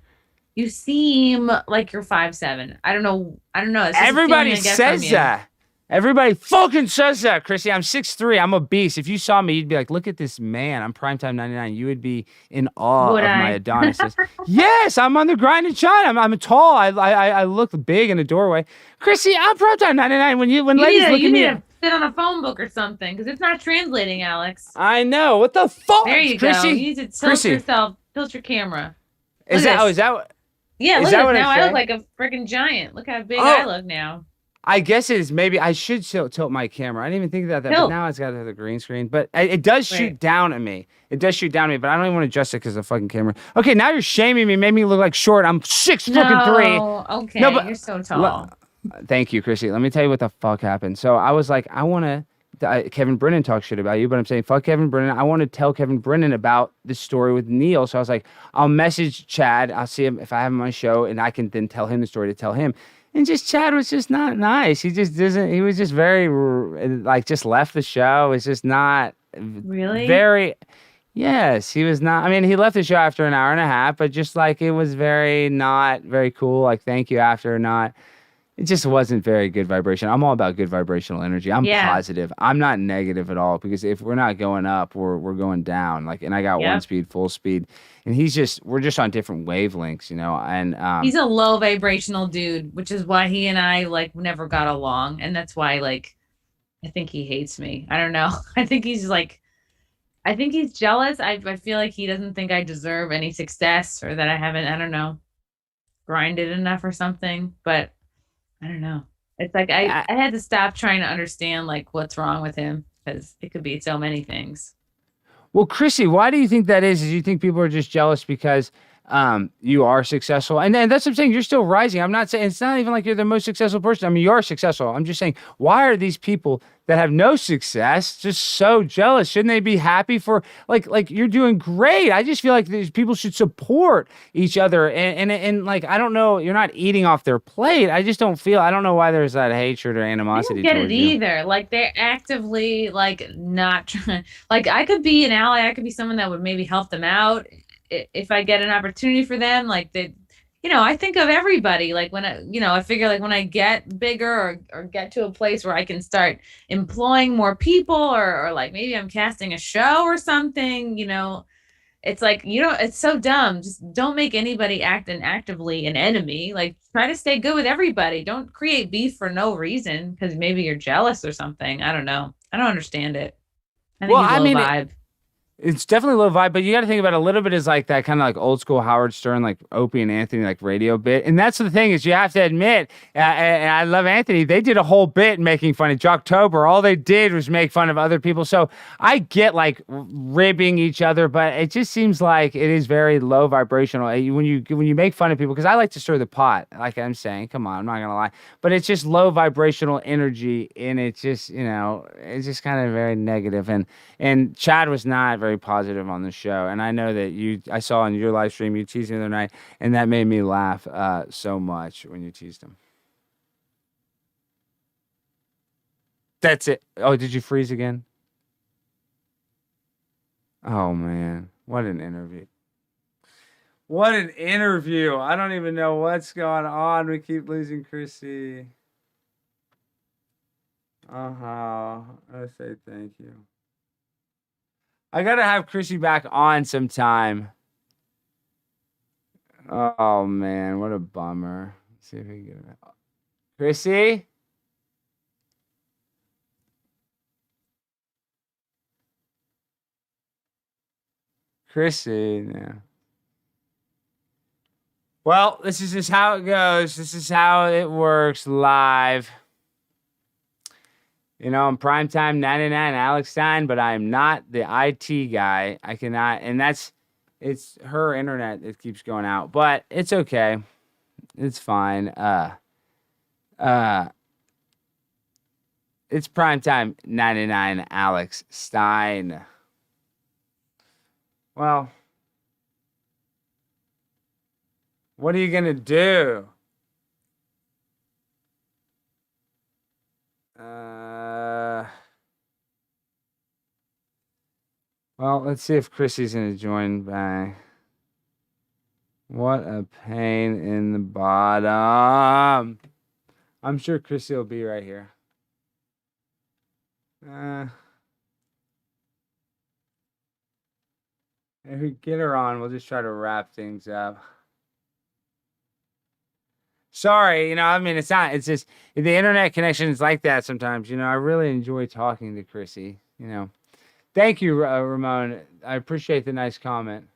You seem like you're 5'7". I don't know. It's just a Everybody feeling I get says from you. that. Everybody fucking says that, Chrissy. I'm 6'3". I'm a beast. If you saw me, you'd be like, look at this man. I'm Primetime 99. You would be in awe Would of I? my Adonises. Yes, I'm on the grind and shine. I'm tall. I look big in a doorway. Chrissy, I'm Primetime 99. When ladies look You at need me. to sit on a phone book or something, because it's not translating, Alex. I know. What the fuck, There you Chrissy? go. You need to tilt Chrissy. yourself. Tilt your camera. Is Look at that this. what? Yeah, Is look that at what this. it Now I said? look like a freaking giant. Look how big Oh. I look now. I guess it is. Maybe I should tilt my camera. I didn't even think about that, but Tilt. now it's got the green screen. But it does shoot Right. down at me. It does shoot down at me, but I don't even want to adjust it because of the fucking camera. Okay, now you're shaming me, made me look like short. I'm 6'3". No, okay, No, but- you're so tall. Thank you, Chrissy. Let me tell you what the fuck happened. So I was like, I want to. Kevin Brennan talks shit about you, but I'm saying fuck Kevin Brennan. I want to tell Kevin Brennan about the story with Neil. So I was like, I'll message Chad. I'll see him if I have him on my show, and I can then tell him the story to tell him. And just Chad was just not nice. He just doesn't. He was just very like just left the show. It's just not Really? very. Yes, he was not. I mean, he left the show after an hour and a half, but just like it was very not very cool. Like thank you after not. It just wasn't very good vibration. I'm all about good vibrational energy. I'm Yeah. positive. I'm not negative at all, because if we're not going up, we're going down. Like, and I got Yep. one speed, full speed, and we're just on different wavelengths, And He's a low vibrational dude, which is why he and I like never got along, and that's why like I think he hates me. I don't know. I think he's jealous. I feel like he doesn't think I deserve any success, or that I haven't, I don't know, grinded enough or something. But I don't know. It's like I had to stop trying to understand like what's wrong with him, because it could be so many things. Well, Chrissy, why do you think that is? Is you think people are just jealous because you are successful? And that's what I'm saying. You're still rising. I'm not saying, it's not even like you're the most successful person. I mean, you are successful. I'm just saying, why are these people that have no success just so jealous? Shouldn't they be happy for like you're doing great? I just feel like these people should support each other. And like, I don't know, you're not eating off their plate. I don't know why there's that hatred or I animosity don't get it towards you. either. Like they're actively like not trying. Like I could be an ally. I could be someone that would maybe help them out if I get an opportunity for them. Like they, I think of everybody. Like when I figure like when I get bigger or get to a place where I can start employing more people, or like maybe I'm casting a show or something. It's like it's so dumb. Just don't make anybody actively an enemy. Like try to stay good with everybody. Don't create beef for no reason because maybe you're jealous or something. I don't know. I don't understand it. I Well, think he's I low mean, vibe. It's definitely low vibe, but you got to think about it, a little bit is like that kind of like old school Howard Stern, like Opie and Anthony, like radio bit. And that's the thing is you have to admit, and I love Anthony, they did a whole bit making fun of Jocktober. All they did was make fun of other people. So I get like ribbing each other, but it just seems like it is very low vibrational. When you make fun of people, because I like to stir the pot, like I'm saying, come on, I'm not going to lie, but it's just low vibrational energy. And it's just, it's just kind of very negative. And Chad was not very positive on the show, and I know that I saw on your live stream you teased him the other night, and that made me laugh so much when you teased him. That's it. Oh, did you freeze again? Oh man, what an interview! What an interview! I don't even know what's going on. We keep losing Chrissie. I say thank you. I gotta have Chrissie back on sometime. Oh man, what a bummer. Let's see if we can get her. Chrissie? Chrissie, yeah. Well, this is just how it goes. This is how it works live. I'm primetime 99 Alex Stein, but I am not the IT guy. I cannot, and it's her internet that keeps going out, but it's okay. It's fine. It's primetime 99 Alex Stein. Well, what are you going to do? Well, let's see if Chrissie's going to join back. What a pain in the bottom. I'm sure Chrissie will be right here. If we get her on, we'll just try to wrap things up. Sorry, it's not, it's just, the internet connection is like that sometimes, I really enjoy talking to Chrissie, Thank you, Ramon. I appreciate the nice comment.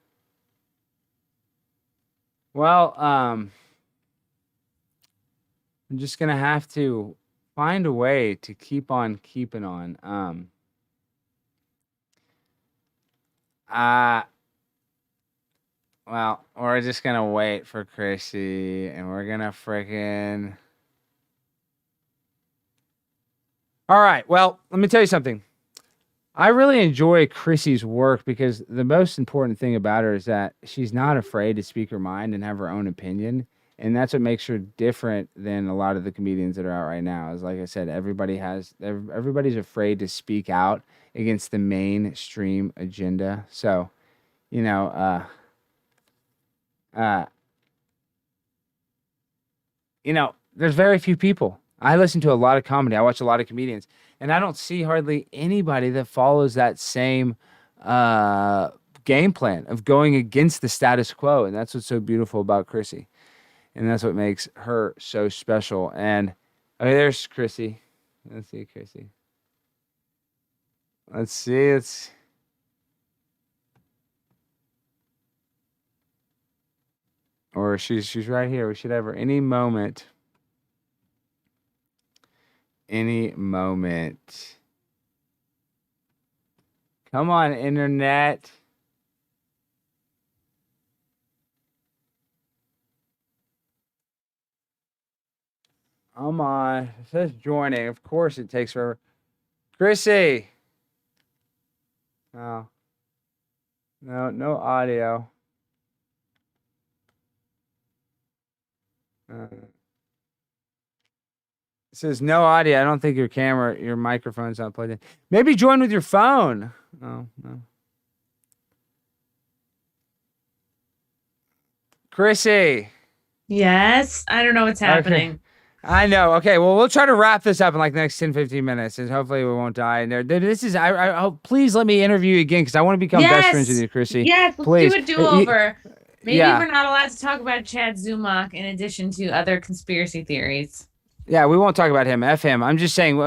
Well, I'm just going to have to find a way to keep on keeping on. Well, we're just going to wait for Chrissie, and we're going to frickin'... All right, well, let me tell you something. I really enjoy Chrissie's work because the most important thing about her is that she's not afraid to speak her mind and have her own opinion. And that's what makes her different than a lot of the comedians that are out right now. Is like I said, everybody's afraid to speak out against the mainstream agenda. So, there's very few people. I listen to a lot of comedy. I watch a lot of comedians. And I don't see hardly anybody that follows that same game plan of going against the status quo. And that's what's so beautiful about Chrissie. And that's what makes her so special. And there's Chrissie. Let's see, Chrissie. Let's see. Or she's right here. We should have her any moment. Any moment. Come on, internet. Come on. It says joining. Of course it takes forever. Chrissie. Oh. No audio. It says no audio. I don't think your microphone's not plugged in. Maybe join with your phone. Oh, no. Chrissie. Yes, I don't know what's happening. Okay. I know. Okay, well, we'll try to wrap this up in like the next 10, 15 minutes, and hopefully we won't die. And this is, I hope, please let me interview you again, because I want to become best friends with you, Chrissie. Yes, let's please. do a do-over. Maybe yeah. we're not allowed to talk about Chad Zumach in addition to other conspiracy theories. Yeah, we won't talk about him. F him. I'm just saying, we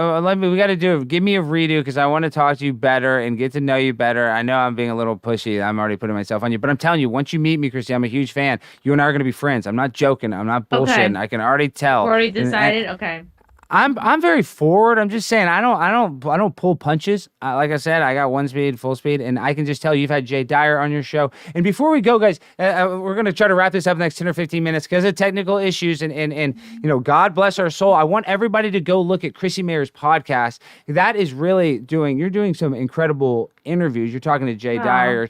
got to give me a redo because I want to talk to you better and get to know you better. I know I'm being a little pushy. I'm already putting myself on you, but I'm telling you, once you meet me, Christy, I'm a huge fan. You and I are going to be friends. I'm not joking. I'm not bullshitting. Okay. I can already tell. Already And- decided. Okay. I'm very forward. I'm just saying I don't pull punches. Like I said, I got 1 speed, full speed, and I can just tell you've had Jay Dyer on your show. And before we go, guys, we're gonna try to wrap this up in the next 10 or 15 minutes because of technical issues and God bless our soul. I want everybody to go look at Chrissie Mayr's podcast. That is really you're doing some incredible interviews. You're talking to Jay Dyer.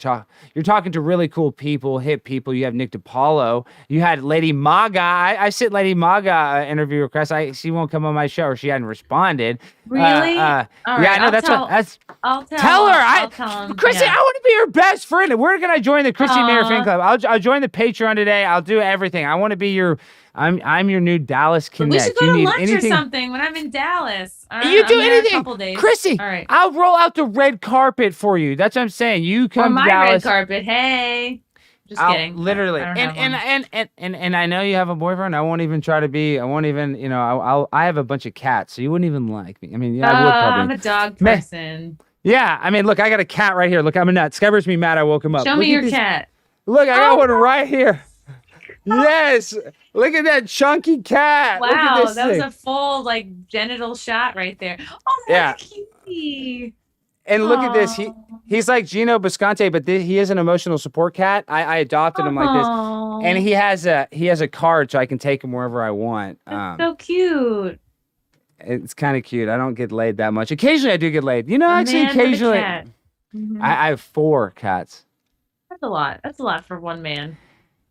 You're talking to really cool people, hip people. You have Nick DiPaolo. You had Lady Maga. I sent Lady Maga interview request. She won't come on my show, or she hadn't responded. Really? All right, Yeah, I know. I'll Tell her. I'll tell him. Chrissy, yeah. I want to be your best friend. Where can I join the Chrissie Mayr fan club? I'll join the Patreon today. I'll do everything. I want to be your. I'm your new Dallas Connect. We should go you to need lunch anything? or something when I'm in Dallas. You do I'm there anything, a couple days. Chrissy. All right. I'll roll out the red carpet for you. That's what I'm saying. You come On my to Dallas. red carpet. Hey. Just I'll kidding. literally, I don't have one. and I know you have a boyfriend. I won't even try to be. I won't even. I have a bunch of cats, so you wouldn't even like me. I mean, yeah, I would probably. I'm a dog person. Yeah, I mean, look, I got a cat right here. Look, I'm a nut. Skyber's me mad. I woke him up. Show Look me at your this- cat. Look, I got one right here. Yes, look at that chunky cat. Look at Wow, this that was thing. a full genital shot right there. Oh, Yeah. that's cutie. And look at this. Aw. He's like Gino Bisconte, but he is an emotional support cat. I adopted him like this, Aw, and he has a card, so I can take him wherever I want. that's so cute. It's kind of cute. I don't get laid that much. Occasionally, I do get laid. A Actually, man with a occasionally, cat. Mhm. I have 4 cats. That's a lot. That's a lot for one man.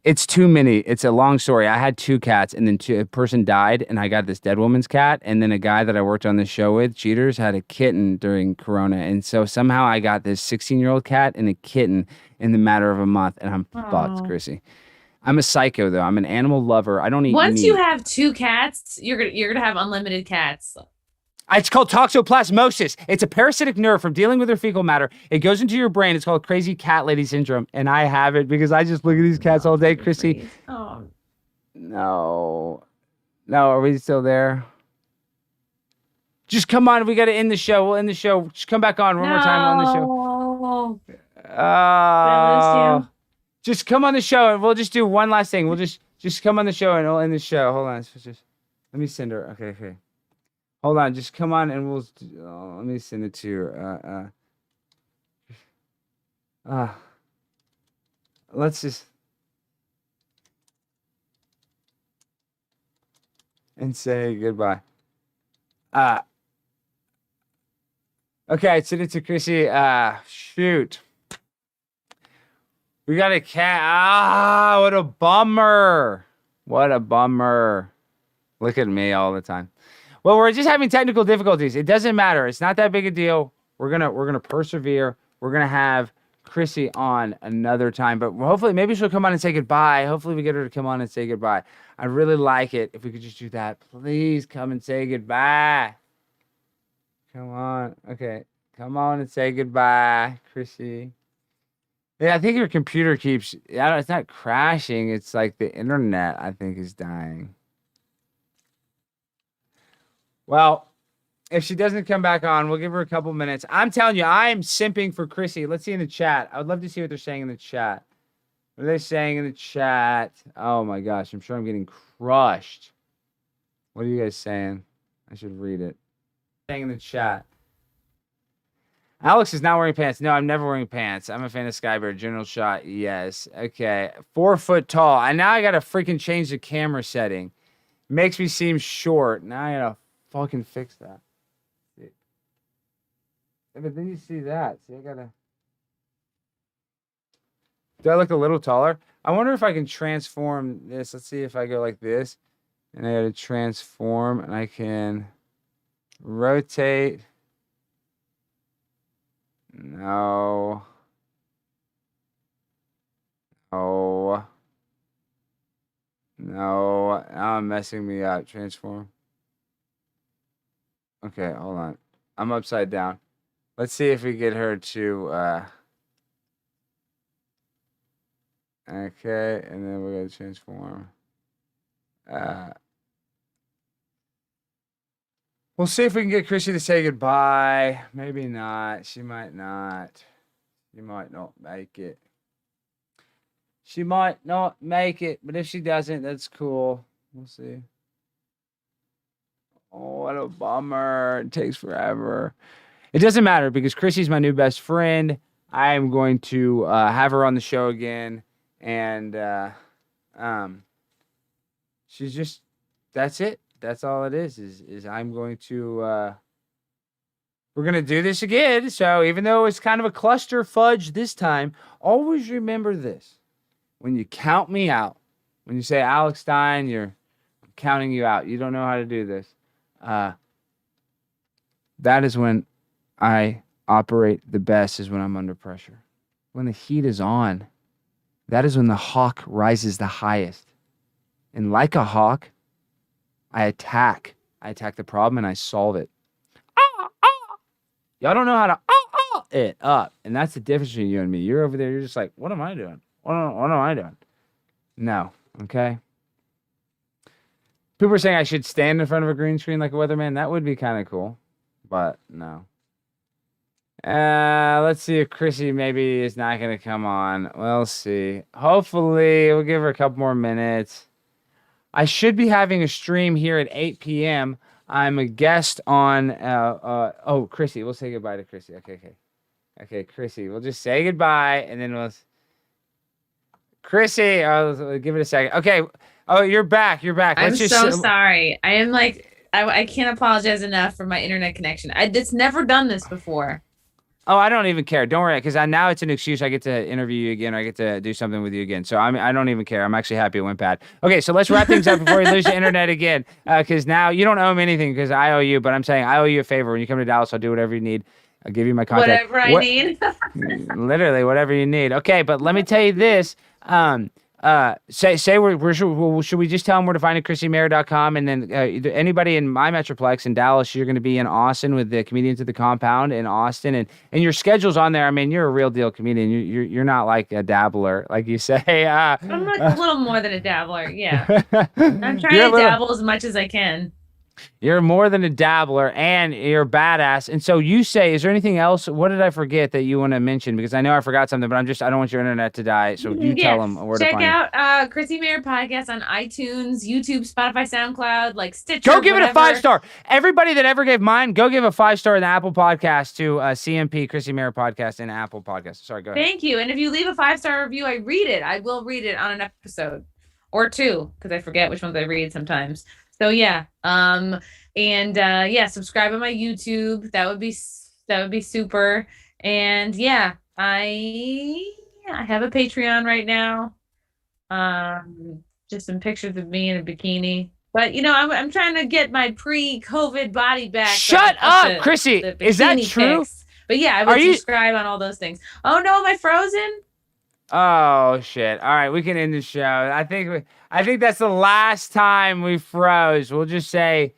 It's too many. It's a long story. I had 2 cats, and then a person died, and I got this dead woman's cat. And then a guy that I worked on the show with, Cheaters, had a kitten during Corona. And so somehow I got this 16-year-old cat and a kitten in the matter of a month, and I'm fucked, Aw. Chrissy. I'm a psycho, though. I'm an animal lover. I don't eat Once meat. you have 2 cats, you're gonna have unlimited cats. It's called toxoplasmosis. It's a parasitic nerve from dealing with your fecal matter. It goes into your brain. It's called crazy cat lady syndrome. And I have it because I just look at these cats all day, Chrissy. Oh, No. Are we still there? Just come on. We got to end the show. We'll end the show. Just come back on one more time on the show. I miss you. Just come on the show and we'll just do one last thing. We'll just come on the show and we'll end the show. Hold on. Let me send her. Okay. Hold on, just come on and let me send it to you. Let's just and say goodbye. Okay, I sent it to Chrissy. Shoot. We got a cat. What a bummer. What a bummer. Look at me all the time. Well, we're just having technical difficulties. It doesn't matter. It's not that big a deal. We're gonna persevere. We're gonna have Chrissy on another time, but hopefully, maybe she'll come on and say goodbye. Hopefully, we get her to come on and say goodbye. I'd really like it if we could just do that. Please come and say goodbye. Come on. Okay, come on and say goodbye, Chrissy. Yeah, I think your computer keeps. It's not crashing. It's like the internet, I think, is dying. Well, if she doesn't come back on, we'll give her a couple minutes. I'm telling you, I'm simping for Chrissy. Let's see in the chat. I would love to see what they're saying in the chat. What are they saying in the chat? Oh my gosh, I'm sure I'm getting crushed. What are you guys saying? I should read it. Saying in the chat. Alex is not wearing pants. No, I'm never wearing pants. I'm a fan of Skybear. General shot, yes. Okay, 4 foot tall. And now I gotta freaking change the camera setting. Makes me seem short. Now I gotta fucking fix that. Yeah, but then you see that. See, I gotta. Do I look a little taller? I wonder if I can transform this. Let's see if I go like this. And I gotta transform and I can rotate. No. No. No. Now I'm messing me up. Transform. Okay, hold on. I'm upside down. Let's see if we get her to okay, and then we're gonna transform. We'll see if we can get Chrissy to say goodbye. Maybe not. She might not. She might not make it. She might not make it, but if she doesn't, that's cool. We'll see. Oh, what a bummer. It takes forever. It doesn't matter because Chrissy's my new best friend. I am going to have her on the show again. And she's just, that's it. That's all it is I'm going to, we're going to do this again. So even though it's kind of a cluster fudge this time, always remember this. When you count me out, when you say, Alex Stein, I'm counting you out. You don't know how to do this. That is when I operate the best, is when I'm under pressure. When the heat is on, that is when the hawk rises the highest. And like a hawk, I attack. I attack the problem and I solve it. Y'all don't know how to it up. And that's the difference between you and me. You're over there, you're just like, what am I doing? What am I doing? No, okay? People are saying I should stand in front of a green screen like a weatherman. That would be kind of cool. But no. Let's see if Chrissy maybe is not going to come on. We'll see. Hopefully, we'll give her a couple more minutes. I should be having a stream here at 8 p.m. I'm a guest on... Chrissy. We'll say goodbye to Chrissy. Okay, Chrissy. We'll just say goodbye, and then we'll... Chrissy, I'll give it a second. Okay. Oh, you're back. I'm so sorry. I am like... I can't apologize enough for my internet connection. It's never done this before. Oh, I don't even care. Don't worry, because now it's an excuse. I get to interview you again. Or I get to do something with you again. So I don't even care. I'm actually happy it went bad. Okay, so let's wrap things up before you lose the internet again. Because now you don't owe me anything because I owe you. But I'm saying I owe you a favor. When you come to Dallas, I'll do whatever you need. I'll give you my contact. Whatever I need. Literally, whatever you need. Okay, but let me tell you this. Should we just tell them where to find it? ChrissieMayr.com, and then anybody in my Metroplex in Dallas, you're going to be in Austin with the Comedians of the Compound in Austin, and your schedule's on there. I mean, you're a real deal comedian. You're not like a dabbler, like you say. I'm like a little more than a dabbler. Yeah, I'm trying to dabble as much as I can. You're more than a dabbler, and you're badass. And so you say, is there anything else? What did I forget that you want to mention? Because I know I forgot something, but I don't want your internet to die. So you tell them where to find it. Check out Chrissy Mayr podcast on iTunes, YouTube, Spotify, SoundCloud, like Stitcher. Go give it a 5-star. Everybody that ever gave mine, go give a 5-star in the Apple Podcast to CMP, Chrissy Mayr podcast in Apple Podcast. Sorry, go ahead. Thank you. And if you leave a 5-star review, I read it. I will read it on an episode or two because I forget which ones I read sometimes. So yeah, subscribe on my YouTube. That would be super. And yeah, I have a Patreon right now. Just some pictures of me in a bikini. But I'm trying to get my pre-COVID body back. Shut up, Chrissy. Is that true? Pics. But yeah, I would subscribe on all those things. Oh no, am I frozen? Oh shit! All right, we can end the show. I think that's the last time we froze. We'll just say,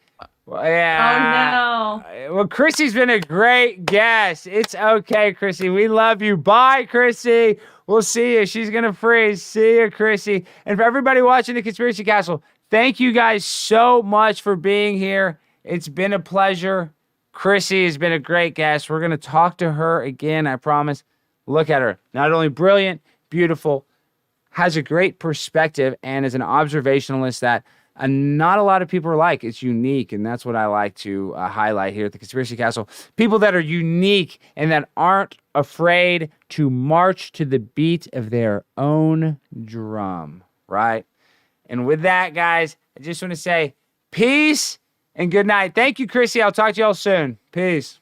yeah. Oh no. Well, Chrissy's been a great guest. It's okay, Chrissy. We love you. Bye, Chrissy. We'll see you. She's gonna freeze. See you, Chrissy. And for everybody watching the Conspiracy Castle, thank you guys so much for being here. It's been a pleasure. Chrissy has been a great guest. We're gonna talk to her again. I promise. Look at her. Not only brilliant, beautiful, has a great perspective, and is an observationalist that not a lot of people are like. It's unique, and that's what I like to highlight here at the Conspiracy Castle. People that are unique and that aren't afraid to march to the beat of their own drum, right? And with that, guys, I just want to say peace and good night. Thank you, Chrissy. I'll talk to y'all soon. Peace.